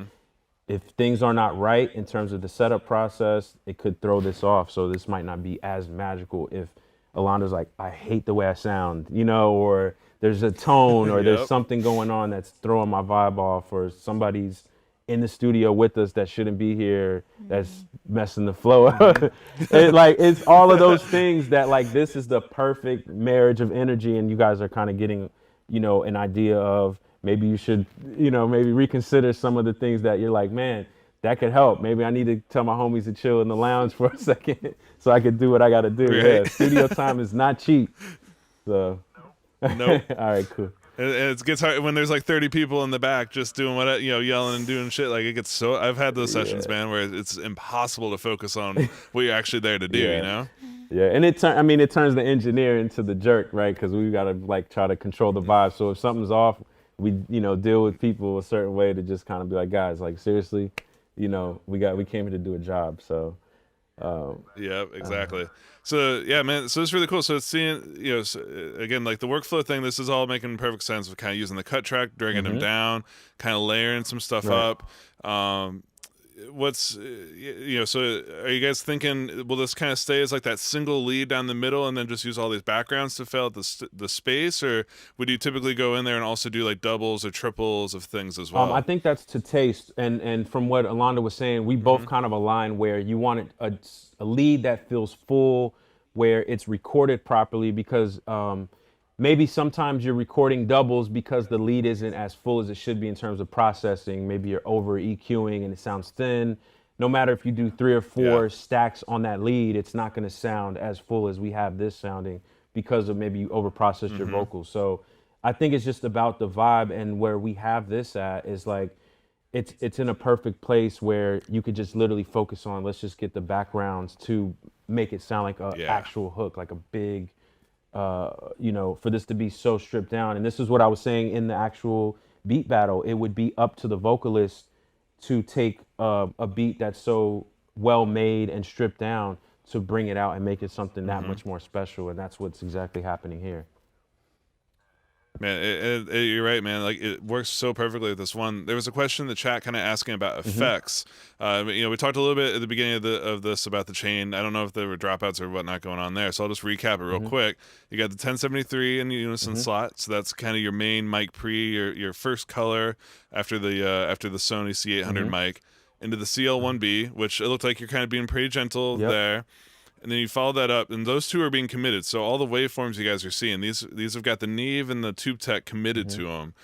if things are not right in terms of the setup process, it could throw this off. So this might not be as magical if Alonda's like, I hate the way I sound, you know, or there's a tone or there's something going on that's throwing my vibe off, or somebody's in the studio with us that shouldn't be here, that's messing the flow up. It's all of those things that like, this is the perfect marriage of energy, and you guys are kind of getting, you know, an idea of maybe you should, you know, maybe reconsider some of the things that you're like, man, that could help. Maybe I need to tell my homies to chill in the lounge for a second so I could do what I got to do. Right. Yeah, studio time is not cheap. So, nope. All right, cool. And it gets hard when there's like 30 people in the back just doing what, you know, yelling and doing shit. Like it gets so, I've had those sessions, man, where it's impossible to focus on what you're actually there to do, you know? Yeah, and it turns the engineer into the jerk, right? Because we got to like try to control the vibe. So if something's off, we, you know, deal with people a certain way to just kind of be like, guys, like seriously, you know, we came here to do a job. So yeah, exactly. So yeah, man. So it's really cool. So it's seeing, you know, so, again, like the workflow thing. This is all making perfect sense with kind of using the cut track, dragging them down, kind of layering some stuff up. What's you know? So are you guys thinking? Will this kind of stay as like that single lead down the middle, and then just use all these backgrounds to fill out the space, or would you typically go in there and also do like doubles or triples of things as well? I think that's to taste, and from what Alonda was saying, we both kind of align where you want a lead that feels full, where it's recorded properly, because maybe sometimes you're recording doubles because the lead isn't as full as it should be in terms of processing. Maybe you're over EQing and it sounds thin. No matter if you do 3 or 4 stacks on that lead, it's not going to sound as full as we have this sounding because of maybe you over processed your vocals. So I think it's just about the vibe, and where we have this at is like, it's in a perfect place where you could just literally focus on, let's just get the backgrounds to make it sound like an actual hook, like a big, you know, for this to be so stripped down. And this is what I was saying in the actual beat battle. It would be up to the vocalist to take a beat that's so well made and stripped down to bring it out and make it something that much more special. And that's what's exactly happening here. Man, you're right, man. Like it works so perfectly with this one. There was a question in the chat kind of asking about effects. You know, we talked a little bit at the beginning of this about the chain. I don't know if there were dropouts or whatnot going on there, so I'll just recap it real quick. You got the 1073 in the unison slot, so that's kind of your main mic pre, your first color after the Sony C800 mic, into the CL1B, which it looked like you're kind of being pretty gentle there. And then you follow that up, and those two are being committed. So all the waveforms you guys are seeing, these have got the Neve and the Tube Tech committed to them.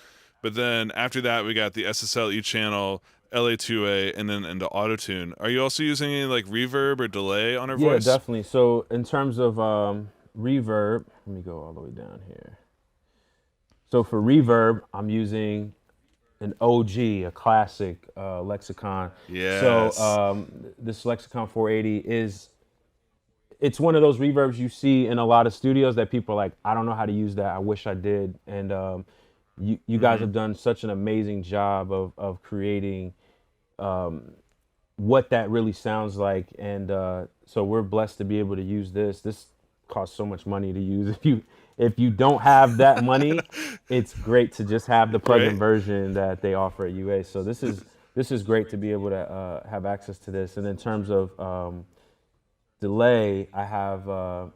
But then after that, we got the SSL E channel, LA2A, and then into Autotune. Are you also using any like reverb or delay on our voice? Yeah, definitely. So in terms of reverb, let me go all the way down here. So for reverb, I'm using an OG, a classic Lexicon. Yes. So this Lexicon 480 it's one of those reverbs you see in a lot of studios that people are like, I don't know how to use that. I wish I did. And you guys have done such an amazing job of creating what that really sounds like. And so we're blessed to be able to use this. This costs so much money to use. If you don't have that money, it's great to just have the plug-in version that they offer at UA. So this is great to be able to have access to this. And in terms of delay, I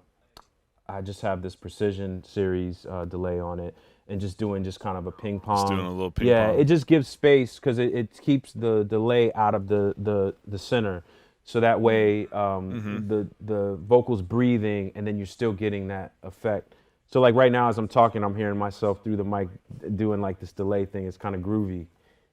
just have this Precision series delay on it, and just kind of a ping pong. Just doing a little ping yeah, pong. it just gives space because it keeps the delay out of the center, so that way the vocals breathing, and then you're still getting that effect. So like right now as I'm talking, I'm hearing myself through the mic doing like this delay thing. It's kind of groovy.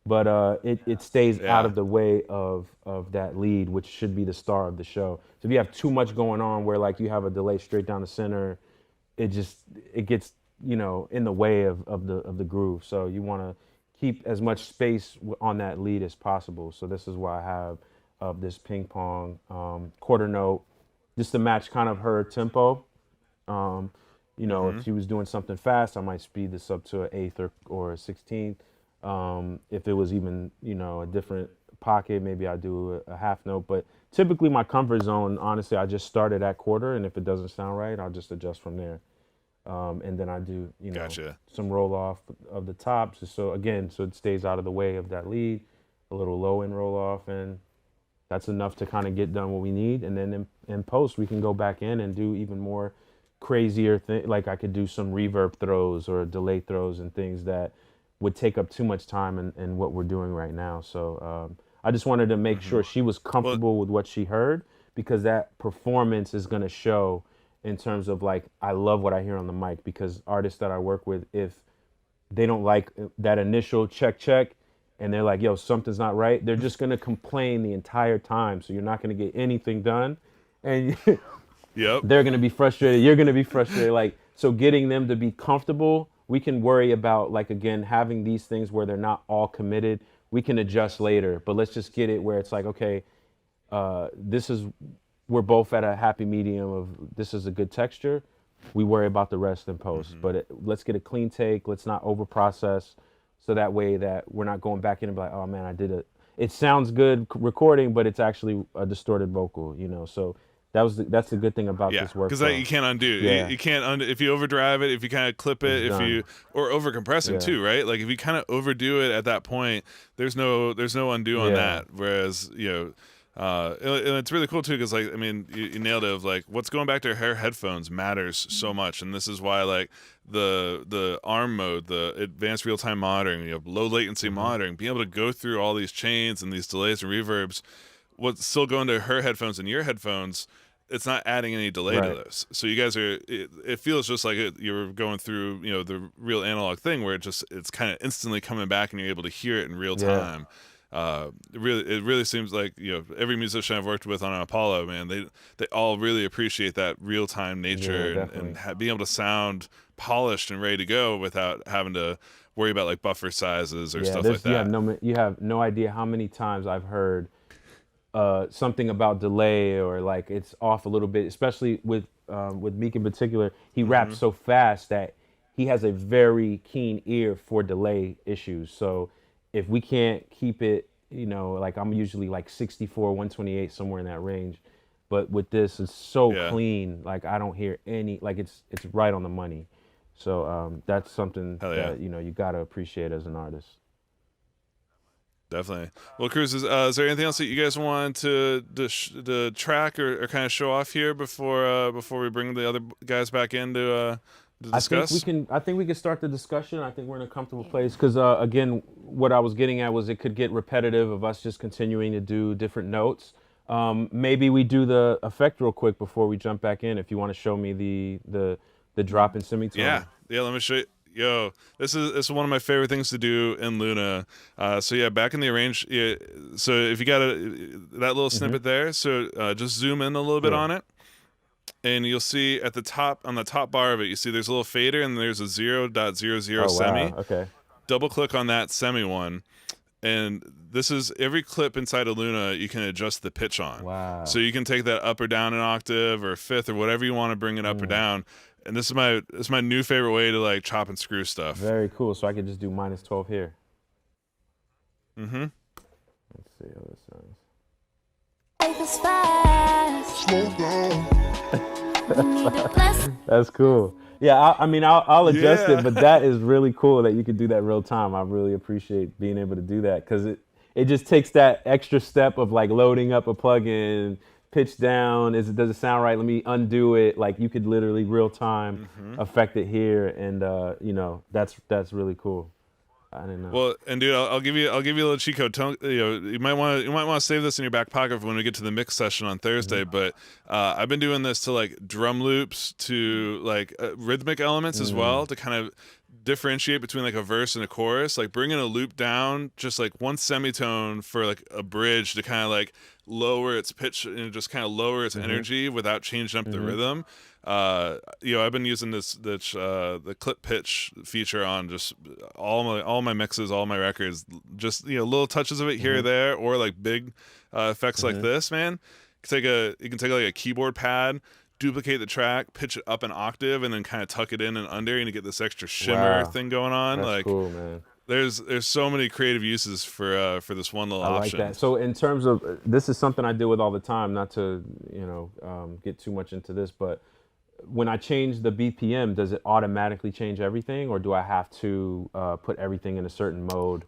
But it stays out of the way of that lead, which should be the star of the show. So if you have too much going on where like you have a delay straight down the center, it gets, you know, in the way of the groove. So you want to keep as much space on that lead as possible. So this is why I have this ping pong quarter note, just to match kind of her tempo. You know, if she was doing something fast, I might speed this up to an eighth or a 16th. If it was even, you know, a different pocket, maybe I do a half note. But typically my comfort zone, honestly, I just start at that quarter, and if it doesn't sound right, I'll just adjust from there. And then I do, you know, some roll off of the tops, so it stays out of the way of that lead, a little low end roll off, and that's enough to kind of get done what we need. And then in post, we can go back in and do even more crazier things. Like I could do some reverb throws or delay throws and things that would take up too much time in what we're doing right now. So I just wanted to make sure she was comfortable with what she heard, because that performance is going to show in terms of like, I love what I hear on the mic, because artists that I work with, if they don't like that initial check, and they're like, yo, something's not right, they're just going to complain the entire time. So you're not going to get anything done. And they're going to be frustrated. You're going to be frustrated. Like, so getting them to be comfortable, we can worry about, like, again, having these things where they're not all committed. We can adjust later, but let's just get it where it's like, okay, we're both at a happy medium of this is a good texture. We worry about the rest in post, but let's get a clean take. Let's not over process, so that way that we're not going back in and be like, oh man, it sounds good recording, but it's actually a distorted vocal, you know? So that's the good thing about this work. Because you can't undo. You can't undo if you overdrive it, if you kind of clip it, or over compressing too, right? Like if you kind of overdo it at that point, there's no undo on that. Whereas, you know, and it's really cool too, because like, I mean, you nailed it. Of like, what's going back to her headphones matters so much, and this is why like the ARM mode, the advanced real-time monitoring, you know, low latency monitoring, being able to go through all these chains and these delays and reverbs, what's still going to her headphones and your headphones. It's not adding any delay to those. So you guys are, it feels just like you're going through, you know, the real analog thing where it's kind of instantly coming back and you're able to hear it in real time. It really seems like, you know, every musician I've worked with on an Apollo, man, they all really appreciate that real time nature and being able to sound polished and ready to go without having to worry about like buffer sizes or stuff like that. You have no idea how many times I've heard something about delay, or like it's off a little bit, especially with Meek in particular. He raps so fast that he has a very keen ear for delay issues. So if we can't keep it, you know, like I'm usually like 64, 128, somewhere in that range. But with this, it's so clean. Like I don't hear any, like it's right on the money. So that's something that, you know, you got to appreciate as an artist. Definitely. Well, Cruz, is there anything else that you guys want to track or kind of show off here before we bring the other guys back in to discuss? I think we can start the discussion. I think we're in a comfortable place because again, what I was getting at was it could get repetitive of us just continuing to do different notes. Maybe we do the effect real quick before we jump back in. If you want to show me the drop in semitone. Yeah. Let me show you. Yo, this is one of my favorite things to do in Luna. So back in the arrange. So if you got that little snippet there, so just zoom in a little bit on it. and you'll see at the top, on the top bar of it, you see there's a little fader and there's a 0.00 semi. Wow. Okay. Double click on that semi one, and this is every clip inside of Luna you can adjust the pitch on. Wow. So you can take that up or down an octave or a fifth or whatever you want to bring it up or down. And this is my new favorite way to like chop and screw stuff. Very cool. So I could just do -12 here. Mm-hmm. Let's see how this sounds. Life is fast. Slow down. That's cool. Yeah, I mean, I'll adjust it, but that is really cool that you could do that real time. I really appreciate being able to do that because it just takes that extra step of like loading up a plugin, pitch down. Does it sound right? Let me undo it. Like you could literally real time affect it here, and you know that's really cool. I didn't know. Well, and dude, I'll give you a little cheat code. You might want to save this in your back pocket for when we get to the mix session on Thursday. But I've been doing this to like drum loops, to like rhythmic elements as well, to kind of differentiate between like a verse and a chorus. Like bringing a loop down, just like one semitone for like a bridge to kind of like lower its pitch and just kind of lower its energy without changing up the rhythm. I've been using the clip pitch feature on just all my mixes, all my records, just little touches of it here or there, or like big effects like this, man. You can take like a keyboard pad, duplicate the track, pitch it up an octave, and then kind of tuck it in and under, and you get this extra shimmer thing going on. That's like cool, man. There's so many creative uses for this one little option. I like that. So in terms of, this is something I deal with all the time, not to get too much into this, but when I change the BPM, does it automatically change everything, or do I have to put everything in a certain mode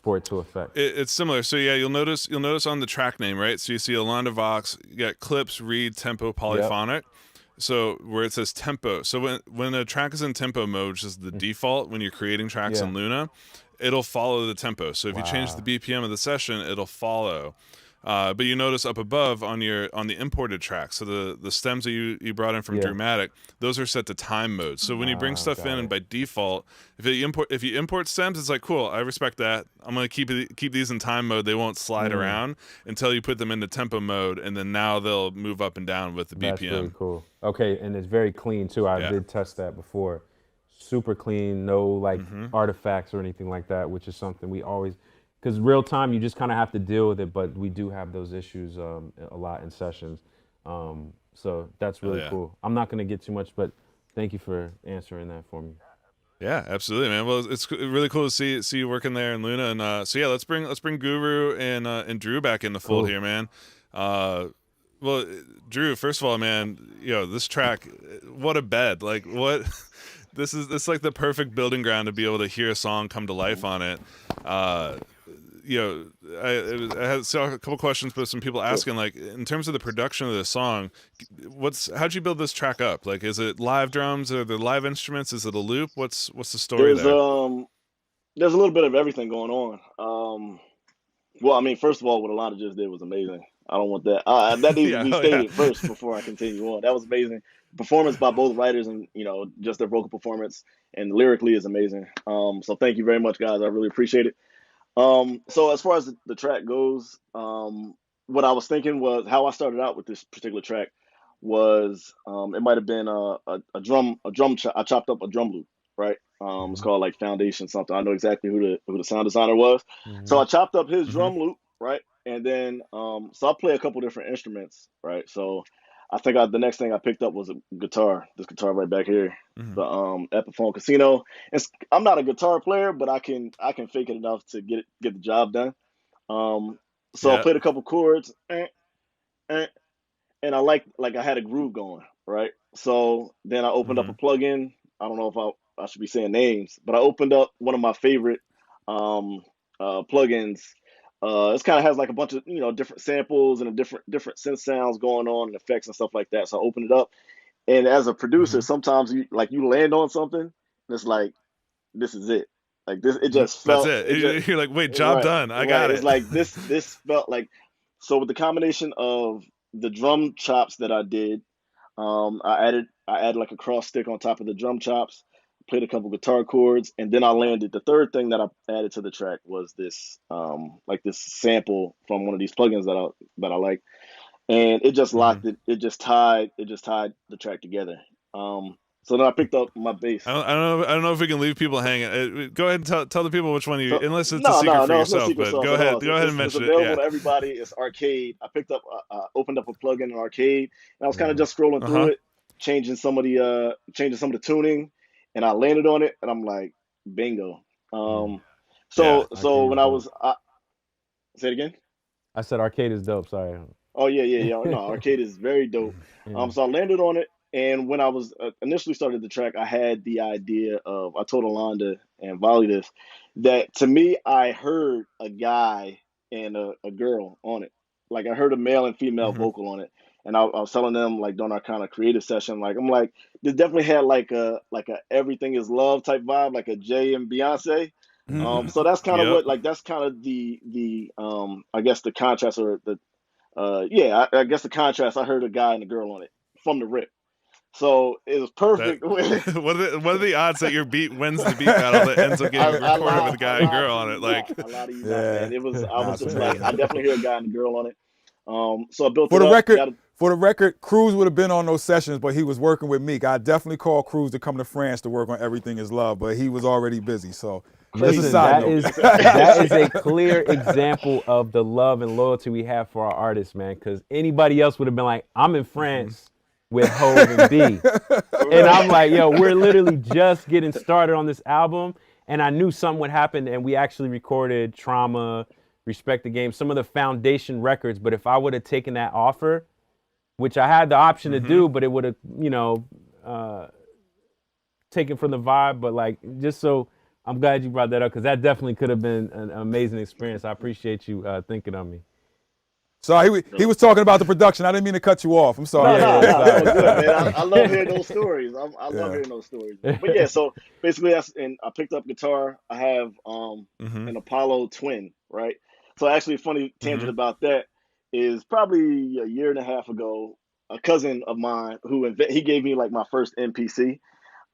for it to affect? It's similar. So yeah, you'll notice on the track name, right? So you see Alonda Vox, you got clips, read, tempo, polyphonic. Yep. So where it says tempo, so when a track is in tempo mode, which is the default when you're creating tracks in Luna, it'll follow the tempo. So if you change the BPM of the session, it'll follow. But you notice up above on the imported tracks, so the stems that you brought in from Dramatic, those are set to time mode. So when you bring stuff in, and by default, if you import stems, it's like, cool, I respect that. I'm gonna keep these in time mode. They won't slide around until you put them into tempo mode, and then now they'll move up and down with the BPM. That's really cool. Okay, and it's very clean too. I did test that before. Super clean, no like artifacts or anything like that, which is something we always. Because real time, you just kind of have to deal with it, but we do have those issues a lot in sessions. So that's really cool. I'm not going to get too much, but thank you for answering that for me. Yeah, absolutely, man. Well, it's really cool to see you working there in Luna, and so yeah, let's bring Guru and Drew back in the fold here, man. Well, Drew, first of all, man, this track, what a bed! Like what. This is like the perfect building ground to be able to hear a song come to life on it. I saw a couple questions, but some people asking, like, in terms of the production of the song, how'd you build this track up? Like, is it live drums? Are there live instruments? Is it a loop? What's the story there? There's a little bit of everything going on. Well, I mean, first of all, what Alonda just did was amazing. I don't want that. That needs to be stated first before I continue on. That was amazing. Performance by both writers, and just their vocal performance and lyrically is amazing. So thank you very much, guys. I really appreciate it. So as far as the track goes, what I was thinking was how I started out with this particular track was it might have been a drum. I chopped up a drum loop, right? It's called like Foundation something. I know exactly who the sound designer was. So I chopped up his drum loop, right? And then so I play a couple different instruments, right? So I think the next thing I picked up was a guitar. This guitar right back here, the Epiphone Casino. I'm not a guitar player, but I can fake it enough to get the job done. So I played a couple chords, and I like I had a groove going, right? So then I opened up a plugin. I don't know if I should be saying names, but I opened up one of my favorite plugins. This kind of has like a bunch of different samples and different synth sounds going on and effects and stuff like that. So I opened it up, and as a producer, sometimes you land on something, and it's like, this is it. Like this, it just felt. That's it. You're like, wait, job done. I got it. It's like this felt like. So with the combination of the drum chops that I did, I added like a cross stick on top of the drum chops. Played a couple guitar chords, and then I landed. The third thing that I added to the track was this, like this sample from one of these plugins that I like, and it just locked it. It just tied the track together. So then I picked up my bass. I don't know if we can leave people hanging. Go ahead and tell the people which one you, So, unless it's a secret for yourself. Secret but sauce go at ahead, all. go ahead and mention it's available it. to everybody. It's Arcade. I picked up, opened up a plugin in Arcade, and I was kind of just scrolling through it, changing some of the tuning, and I landed on it, and I'm like, bingo. So when I was, say it again. I said Arcade is dope. Sorry. Oh yeah. No, Arcade is very dope. So I landed on it, and when I was initially started the track, I had the idea of, I told Alonda and Voli this, that to me I heard a guy and a girl on it. Like I heard a male and female vocal on it, and I was telling them, like, during our kind of creative session, like, I'm like, this definitely had like a Everything Is Love type vibe, like a Jay and Beyonce. So that's kind of what, like, that's kind of the I guess the contrast, or the I guess the contrast. I heard a guy and a girl on it from the rip, so it was perfect. What are the odds that your beat wins the beat battle that ends up getting recorded with a guy and girl on it? Like, a lot of you, man. It was. I was just like, I definitely hear a guy and a girl on it. So I built for it the up, record. For the record, Cruz would have been on those sessions, but he was working with Meek. I definitely called Cruz to come to France to work on Everything Is Love, but he was already busy. So listen, that is a clear example of the love and loyalty we have for our artists, man. Because anybody else would have been like, I'm in France with Hov and B. And I'm like, yo, we're literally just getting started on this album. And I knew something would happen, and we actually recorded Trauma, Respect the Game, some of the foundation records. But if I would have taken that offer, which I had the option to do, but it would have, taken from the vibe. But like, just so, I'm glad you brought that up, because that definitely could have been an amazing experience. I appreciate you thinking of me. So he was talking about the production. I didn't mean to cut you off. I'm sorry. No, good, man. I love hearing those stories. I love hearing those stories. But yeah, so basically, and I picked up guitar. I have an Apollo Twin, right? So actually, a funny tangent about that is probably a year and a half ago, a cousin of mine he gave me like my first MPC.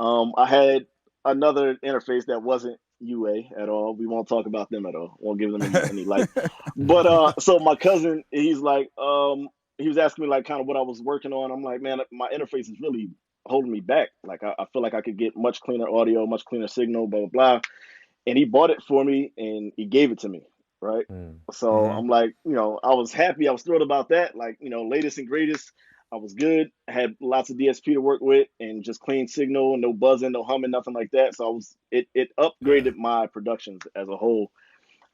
I had another interface that wasn't UA at all. We won't talk about them at all. Won't give them any light. But so my cousin, he's like, he was asking me like kind of what I was working on. I'm like, man, my interface is really holding me back. Like I feel like I could get much cleaner audio, much cleaner signal, blah, blah, blah. And he bought it for me and he gave it to me. Right. So I'm like, I was happy. I was thrilled about that. Like, latest and greatest. I was good. I had lots of DSP to work with and just clean signal, no buzzing, no humming, nothing like that. So it upgraded my productions as a whole.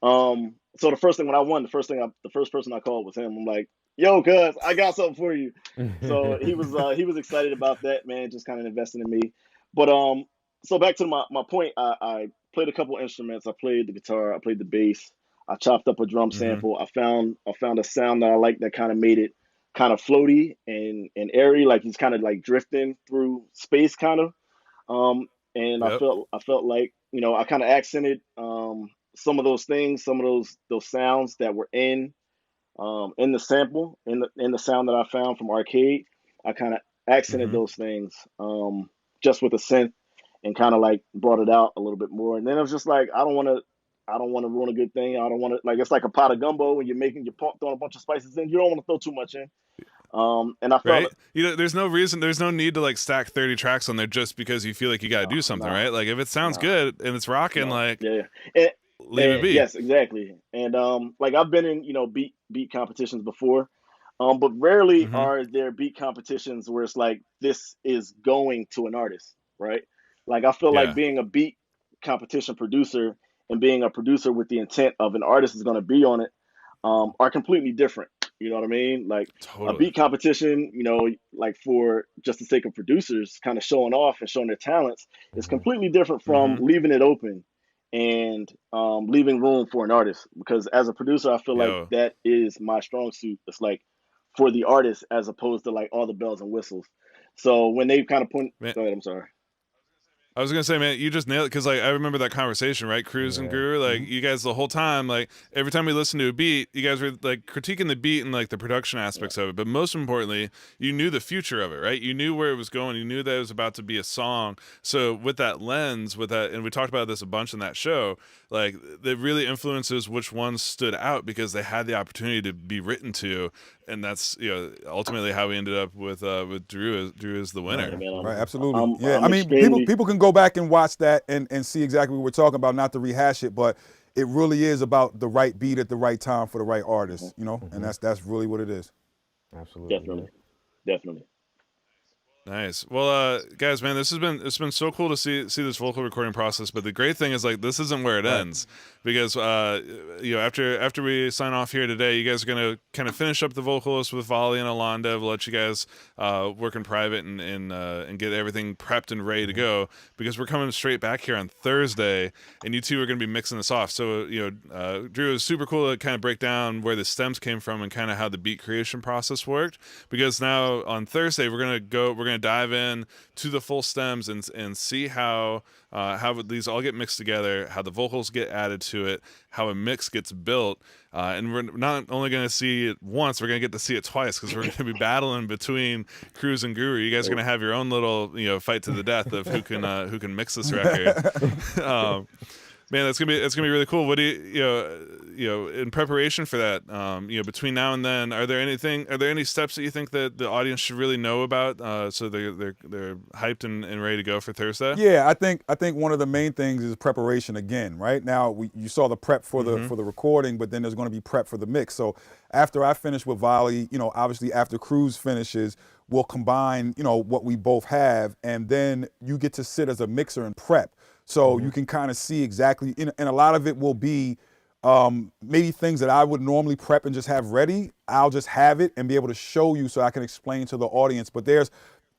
So the first thing when I won, the first person I called was him. I'm like, yo, cuz, I got something for you. So he was excited about that, man, just kind of investing in me. But so back to my point, I played a couple instruments. I played the guitar, I played the bass. I chopped up a drum sample. I found a sound that I liked that kind of made it kind of floaty and airy, like he's kind of like drifting through space, kind of. And I felt like I kind of accented some of those things, some of those sounds that were in the sample, in the sound that I found from Arcade. I kind of accented those things just with a synth and kind of like brought it out a little bit more. And then I was just like, I don't want to ruin a good thing. I don't want to, like, it's like a pot of gumbo when you're throwing a bunch of spices in. You don't want to throw too much in. And I felt there's no need to like stack 30 tracks on there just because you feel like you got to do something, right? Like if it sounds good and it's rocking, like leave it be. Yes, exactly. And like I've been in beat competitions before, but rarely are there beat competitions where it's like this is going to an artist, right? Like I feel like being a beat competition producer and being a producer with the intent of an artist is going to be on it are completely different. You know what I mean? Like a beat competition, like for just the sake of producers kind of showing off and showing their talents is completely different from leaving it open and leaving room for an artist. Because as a producer, I feel like that is my strong suit. It's like for the artist as opposed to like all the bells and whistles. So when they kind of go ahead, I'm sorry. I was gonna say, man, you just nailed it, because like I remember that conversation, right? Cruz and Guru, like you guys the whole time, like every time we listened to a beat, you guys were like critiquing the beat and like the production aspects of it. But most importantly, you knew the future of it, right? You knew where it was going. You knew that it was about to be a song. So with that lens, with that, and we talked about this a bunch in that show, like it really influences which ones stood out because they had the opportunity to be written to, and that's ultimately how we ended up with Drew. Drew is the winner. Right, absolutely. I mean, people can go back and watch that and see exactly what we're talking about, not to rehash it, but it really is about the right beat at the right time for the right artist, and that's really what it is. Absolutely. Definitely. Nice. Well, guys, man, it's been so cool to see this vocal recording process. But the great thing is, like, this isn't where it ends, because after we sign off here today, you guys are gonna kind of finish up the vocalists with Voli and Alonda. We'll let you guys work in private and get everything prepped and ready to go, because we're coming straight back here on Thursday, and you two are gonna be mixing this off. So Drew, it was super cool to kind of break down where the stems came from and kind of how the beat creation process worked, because now on Thursday we're gonna dive in to the full stems and see how these all get mixed together, how the vocals get added to it, how a mix gets built, and we're not only going to see it once, we're going to get to see it twice, because we're going to be battling between Cruz and Guru. You guys are going to have your own little fight to the death of who can mix this record. Man, it's gonna be really cool. What do you in preparation for that? Between now and then, are there any steps that you think that the audience should really know about, so they're hyped and ready to go for Thursday? Yeah, I think one of the main things is preparation again. Right now, you saw the prep for the recording, but then there's going to be prep for the mix. So after I finish with Voli, obviously after Cruz finishes, we'll combine what we both have, and then you get to sit as a mixer and prep. So you can kind of see exactly, and a lot of it will be maybe things that I would normally prep and just have ready. I'll just have it and be able to show you so I can explain to the audience. But there's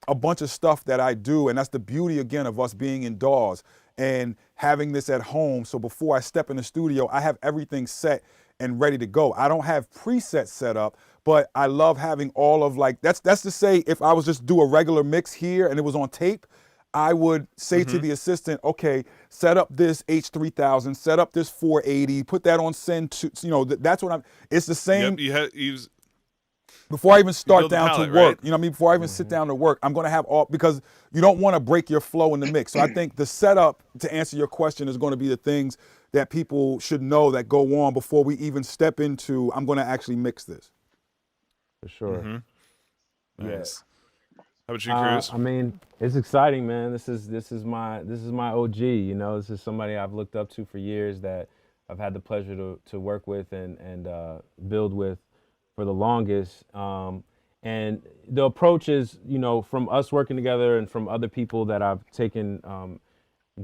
a bunch of stuff that I do, and that's the beauty, again, of us being indoors and having this at home. So before I step in the studio, I have everything set and ready to go. I don't have presets set up, but I love having all of, like, that's to say, if I was just do a regular mix here and it was on tape, I would say to the assistant, okay, set up this H3000, set up this 480, put that on send to, that's what it's the same. Yep, before I even start down palette, to work, right? Before I even sit down to work, I'm going to have because you don't want to break your flow in the mix. So I think the setup, to answer your question, is going to be the things that people should know that go on before we even step into, I'm going to actually mix this. For sure. Nice. How about you, Cruz? I mean, it's exciting, man. This is my OG. This is somebody I've looked up to for years, that I've had the pleasure to work with and build with for the longest. And the approach is, from us working together and from other people that I've taken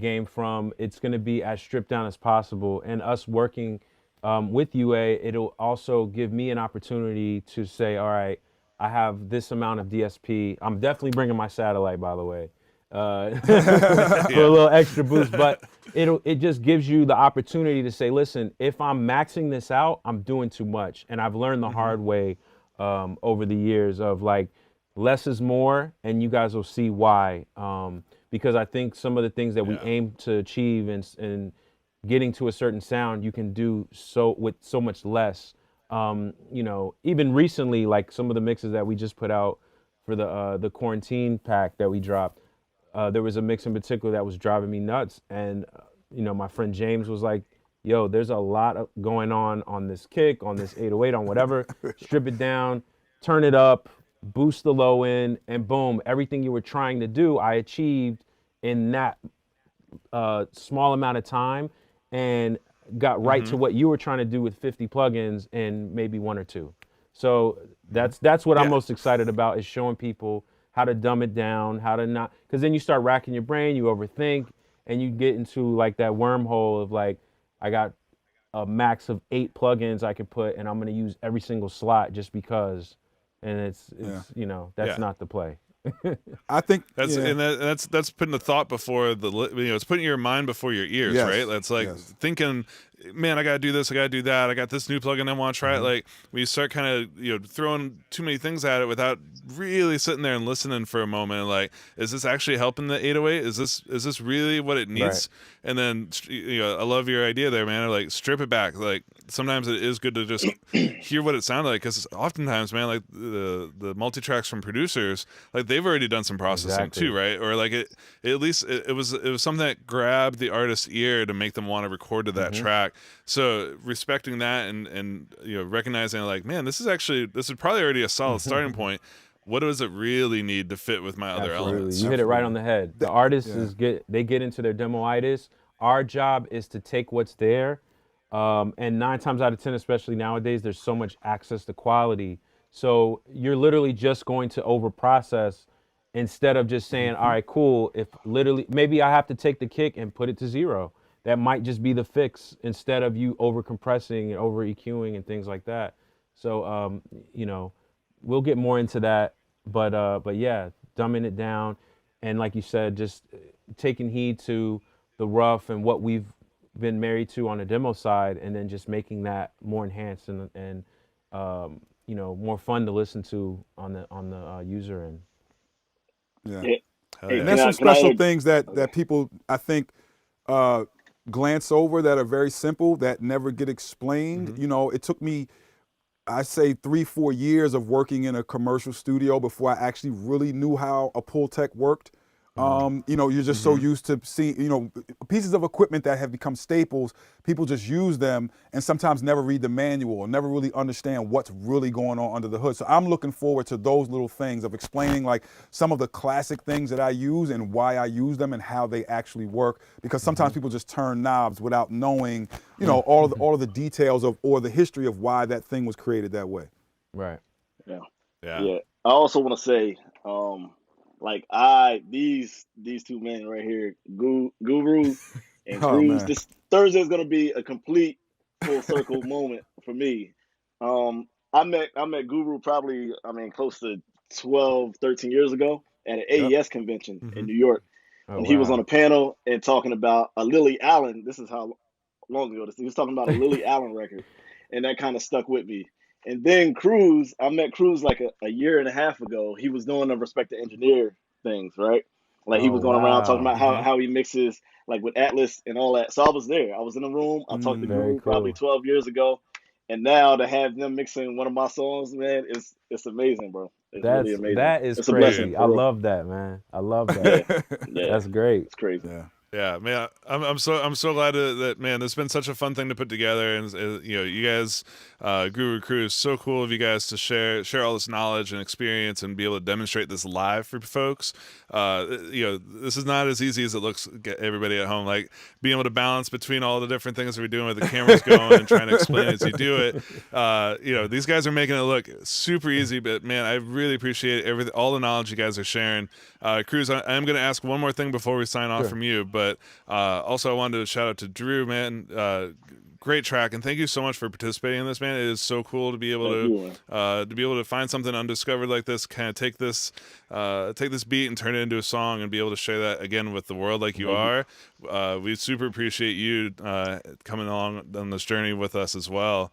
game from, it's going to be as stripped down as possible. And us working with UA, it'll also give me an opportunity to say, all right, I have this amount of DSP. I'm definitely bringing my satellite, by the way, for a little extra boost. But it just gives you the opportunity to say, listen, if I'm maxing this out, I'm doing too much. And I've learned the hard way over the years of, like, less is more, and you guys will see why. Because I think some of the things that we aim to achieve and getting to a certain sound, you can do with so much less. Even recently, like some of the mixes that we just put out for the quarantine pack that we dropped, there was a mix in particular that was driving me nuts. And, my friend James was like, yo, there's a lot going on this kick, on this 808, on whatever. Strip it down, turn it up, boost the low end, and boom, everything you were trying to do, I achieved in that small amount of time, and got right to what you were trying to do with 50 plugins in maybe 1 or 2. So that's what I'm most excited about, is showing people how to dumb it down, how to not, because then you start racking your brain, you overthink, and you get into like that wormhole of like, I got a max of 8 plugins I could put, and I'm going to use every single slot just because, and it's not the play. I think that's putting the thought before it's putting your mind before your ears, right? That's like thinking man, I gotta do this, I gotta do that, I got this new plugin, I want to try it. Like we start kind of throwing too many things at it without really sitting there and listening for a moment. And like, is this actually helping the 808? Is this really what it needs? Right. And then I love your idea there, man. Like strip it back. Like sometimes it is good to just hear what it sounded like, because oftentimes, man, like the multi-tracks from producers, like they've already done some processing too, right? Or like it was something that grabbed the artist's ear to make them want to record to that track. So respecting that and recognizing like, man, this is probably already a solid starting point. What does it really need to fit with my other elements? You hit it right on the head. The artists they get into their demoitis. Our job is to take what's there, and 9 times out of 10, especially nowadays, there's so much access to quality. So you're literally just going to overprocess instead of just saying, all right, cool. If literally, maybe I have to take the kick and put it to 0. That might just be the fix instead of you over compressing and over EQing and things like that. So, we'll get more into that, but yeah, dumbing it down, and like you said, just taking heed to the rough and what we've been married to on the demo side, and then just making that more enhanced and more fun to listen to on the user end. Yeah, Hey, and there's some special things that people I think glance over that are very simple that never get explained. It took me, I say 3-4 years of working in a commercial studio before I actually really knew how a pull tech worked. You're just so used to seeing, pieces of equipment that have become staples. People just use them and sometimes never read the manual or never really understand what's really going on under the hood. So I'm looking forward to those little things of explaining like some of the classic things that I use and why I use them and how they actually work. Because sometimes people just turn knobs without knowing, all of the details of or the history of why that thing was created that way. Right. Yeah. Yeah. I also want to say, like these two men right here, Guru and Cruz. This Thursday is gonna be a complete full circle moment for me. I met Guru probably close to 12, 13 years ago at an AES convention in New York, and he was on a panel and talking about a Lily Allen. This is how long ago this. He was talking about a Lily Allen record, and that kind of stuck with me. And then Cruz, I met Cruz like a year and a half ago. He was doing the Respect the Engineer things, right? Like he was going around talking about how he mixes like with Atlas and all that. So I was there. I was in the room. I talked to Guru probably 12 years ago. And now to have them mixing one of my songs, man, it's amazing, bro. It's really amazing. That is it's crazy. A blessing, I love that, man. I love that. That's great. It's crazy. Yeah, man, I'm so glad that man, it's been such a fun thing to put together, and you guys, Guru Cruz, so cool of you guys to share all this knowledge and experience and be able to demonstrate this live for folks. This is not as easy as it looks. Everybody at home, like being able to balance between all the different things we're doing with the cameras going and trying to explain as you do it. These guys are making it look super easy, but man, I really appreciate all the knowledge you guys are sharing. Cruz, I'm going to ask one more thing before we sign off from you, but also I wanted to shout out to Drew, man. Great track, and thank you so much for participating in this, man. It is so cool to be able to find something undiscovered like this, kind of take this beat and turn it into a song and be able to share that again with the world like you are. We super appreciate you coming along on this journey with us as well.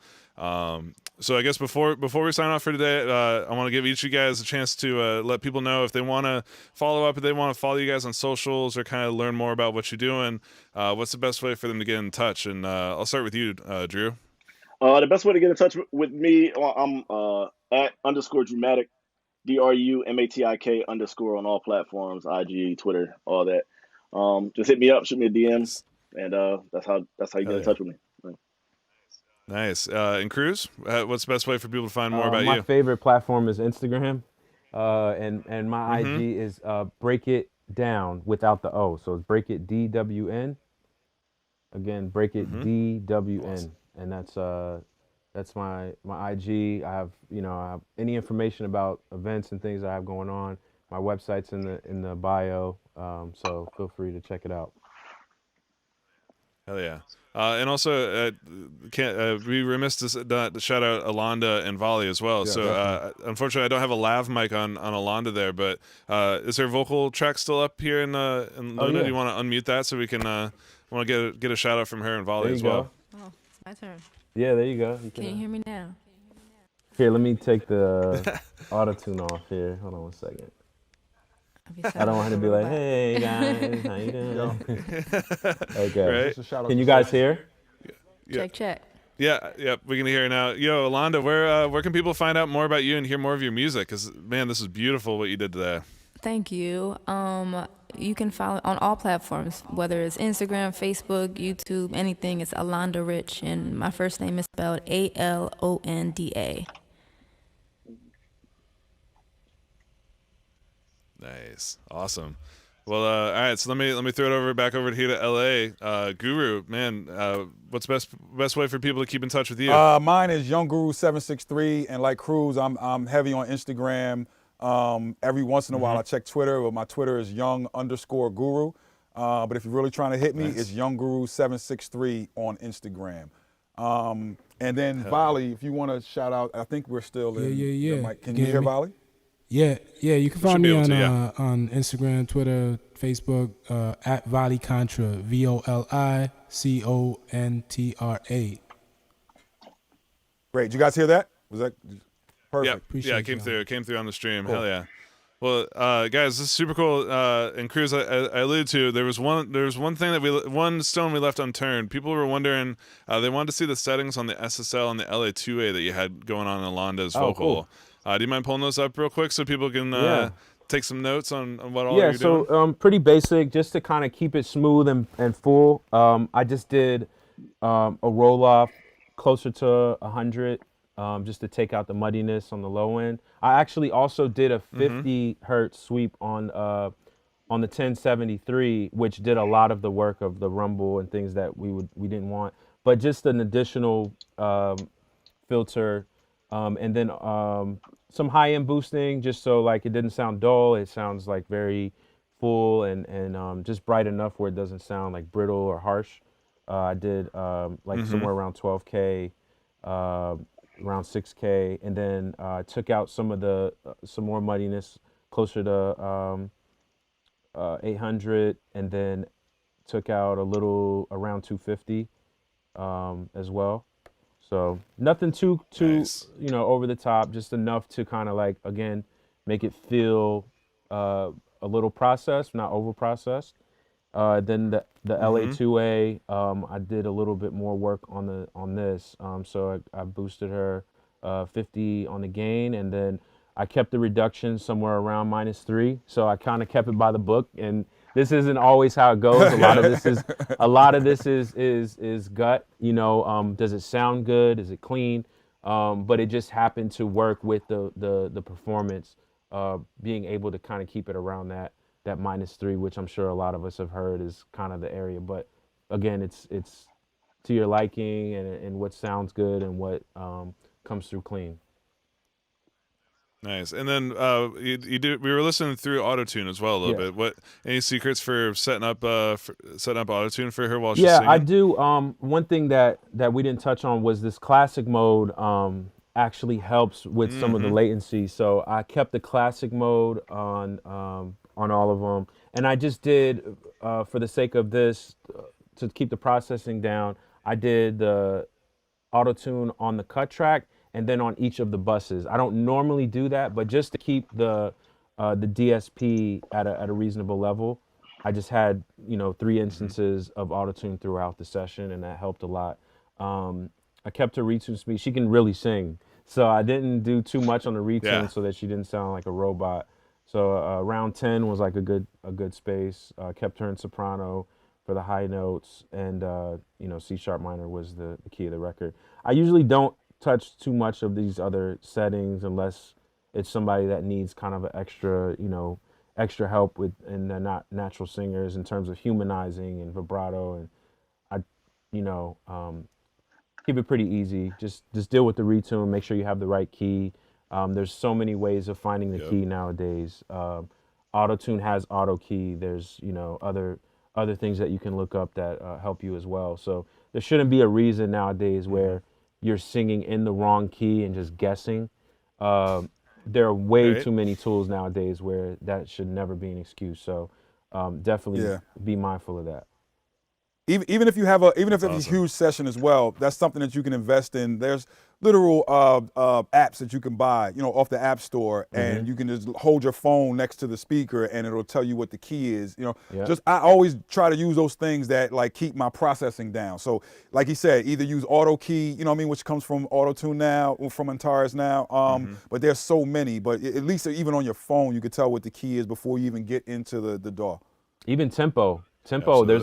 So I guess before we sign off for today, I want to give each of you guys a chance to let people know if they want to follow up, if they want to follow you guys on socials or kind of learn more about what you're doing. What's the best way for them to get in touch? And I'll start with you, Drew. The best way to get in touch with me, I'm at _Dramatic, DRUMATIK _ on all platforms, IG, Twitter, all that. Just hit me up, shoot me a DM, and that's how you get in touch with me. Nice. And Cruz, what's the best way for people to find more about you? My favorite platform is Instagram, and my IG is Break It Down without the O. So it's Break It DWN. Again, Break It DWN, and that's my IG. I have any information about events and things I have going on. My website's in the bio, so feel free to check it out. Hell yeah. And also, can't be remiss to shout out Alonda and Voli as well. Yeah, so unfortunately, I don't have a lav mic on Alonda there, but is there vocal track still up here in Luna? Do you want to unmute that so we can want to get a shout out from her and Voli as well? Oh, it's my turn. Yeah, there you go. Can you hear me now? Here, let me take the auto-tune off here. Hold on one second. I don't want her to be like, hey, guys, how you doing? Okay. Right. Can you guys hear? Check. Yeah, we can hear now. Yo, Alonda, where can people find out more about you and hear more of your music? Because, man, this is beautiful what you did today. Thank you. You can follow on all platforms, whether it's Instagram, Facebook, YouTube, anything. It's Alonda Rich, and my first name is spelled Alonda. Nice, awesome. Well, all right. So let me throw it back over to here to LA. Guru, man, what's best way for people to keep in touch with you? Mine is Young Guru 763, and like Cruz, I'm heavy on Instagram. Every once in a while I check Twitter, but my Twitter is young_guru. But if you're really trying to hit me, it's Young Guru 763 on Instagram. And then Voli, if you want to shout out, I think we're still in. Yeah. Can you hear Voli? Yeah. You can find me on Instagram, Twitter, Facebook, at Voli Contra, VoliContra. Great. Did you guys hear that? Was that perfect? Yeah, it came through on the stream. Cool. Hell yeah. Well, guys, this is super cool. And Cruz, I alluded to, there was one thing one stone we left unturned. People were wondering, they wanted to see the settings on the SSL and the LA2A that you had going on in Alonda's vocal. Cool. Do you mind pulling those up real quick so people can take some notes on what all you're doing? Yeah, so pretty basic, just to kind of keep it smooth and full. I just did a roll off closer to 100, just to take out the muddiness on the low end. I actually also did a 50 hertz sweep on the 1073, which did a lot of the work of the rumble and things that we didn't want, but just an additional filter. And then some high-end boosting, just so like it didn't sound dull. It sounds like very full and just bright enough where it doesn't sound like brittle or harsh. I did somewhere around 12K, around 6K, and then took out some more muddiness closer to 800, and then took out a little around 250 as well. So nothing too nice. Over the top, just enough to kind of like, again, make it feel a little processed, not over processed. Then the LA2A, I did a little bit more work on this. So I boosted her 50 on the gain, and then I kept the reduction somewhere around -3. So I kind of kept it by the book, and this isn't always how it goes. A lot of this is gut. Does it sound good? Is it clean? But it just happened to work with the performance, being able to kind of keep it around that -3, which I'm sure a lot of us have heard is kind of the area. But again, it's to your liking and what sounds good and what comes through clean. Nice. And then we were listening through autotune as well a little bit. What any secrets for setting up autotune for her while she's singing? I do. One thing that we didn't touch on was this classic mode actually helps with some of the latency. So I kept the classic mode on all of them, and I just did for the sake of this to keep the processing down. I did the autotune on the cut track and then on each of the buses. I don't normally do that, but just to keep the DSP at a reasonable level, I just had 3 instances of autotune throughout the session, and that helped a lot. I kept her retune speed. She can really sing, so I didn't do too much on the retune so that she didn't sound like a robot. So around 10 was like a good space. Kept her in soprano for the high notes, and C sharp minor was the key of the record. I usually don't touch too much of these other settings unless it's somebody that needs kind of an extra help with, and they're not natural singers in terms of humanizing and vibrato. And I keep it pretty easy. Just deal with the retune, make sure you have the right key. There's so many ways of finding the key nowadays. Autotune has auto key. There's other things that you can look up that help you as well. So there shouldn't be a reason nowadays where you're singing in the wrong key and just guessing. There are way too many tools nowadays where that should never be an excuse. So definitely be mindful of that. even if you have even if it's a huge session as well, that's something that you can invest in. There's literal apps that you can buy, off the app store, and you can just hold your phone next to the speaker and it'll tell you what the key is. Just I always try to use those things that like keep my processing down. So like he said, either use auto key, which comes from Auto-Tune now or from Antares now. But there's so many, but at least even on your phone you can tell what the key is before you even get into the DAW. Even tempo. Absolutely.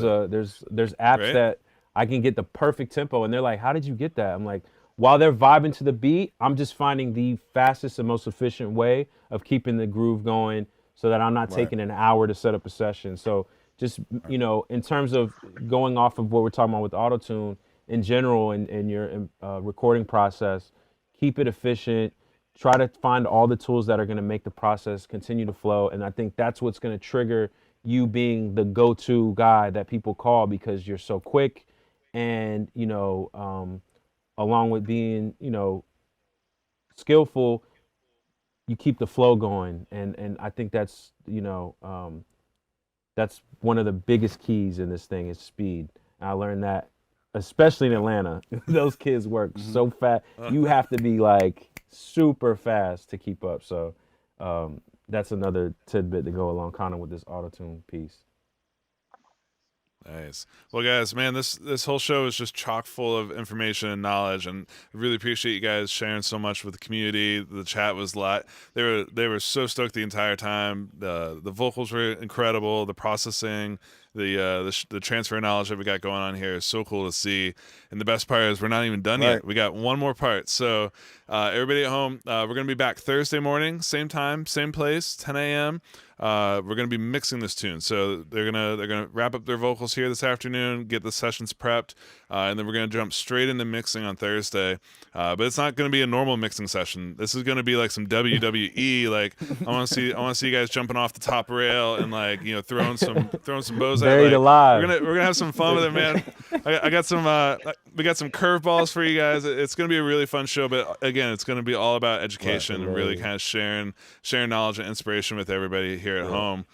There's apps that I can get the perfect tempo, and they're like, how did you get that? I'm like, while they're vibing to the beat, I'm just finding the fastest and most efficient way of keeping the groove going so that I'm not taking an hour to set up a session. So just, in terms of going off of what we're talking about with Auto-Tune in general in your recording process, keep it efficient. Try to find all the tools that are going to make the process continue to flow. And I think that's what's going to trigger you being the go-to guy that people call, because you're so quick and, along with being, skillful, you keep the flow going. And I think that's, that's one of the biggest keys in this thing is speed. And I learned that, especially in Atlanta. Those kids work so fast. You have to be like super fast to keep up. So that's another tidbit to go along kind of with this Auto-Tune piece. Nice. Well, guys, man, this whole show is just chock full of information and knowledge, and I really appreciate you guys sharing so much with the community. The chat was a lot. They were so stoked the entire time. The vocals were incredible. The processing, the transfer of knowledge that we got going on here is so cool to see. And the best part is we're not even done yet. We got one more part. So everybody at home, we're gonna be back Thursday morning, same time, same place, 10 a.m. We're gonna be mixing this tune, so they're gonna wrap up their vocals here this afternoon, get the sessions prepped, and then we're gonna jump straight into mixing on Thursday. But it's not gonna be a normal mixing session. This is gonna be like some WWE. Like I want to see you guys jumping off the top rail and like throwing some bows. Buried alive. We're gonna have some fun with it, man. I got some we got some curveballs for you guys. It's gonna be a really fun show, but again, it's gonna be all about education and really kind of sharing knowledge and inspiration with everybody here at home.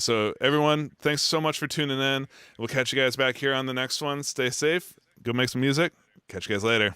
So everyone, thanks so much for tuning in. We'll catch you guys back here on the next one. Stay safe. Go make some music. Catch you guys later.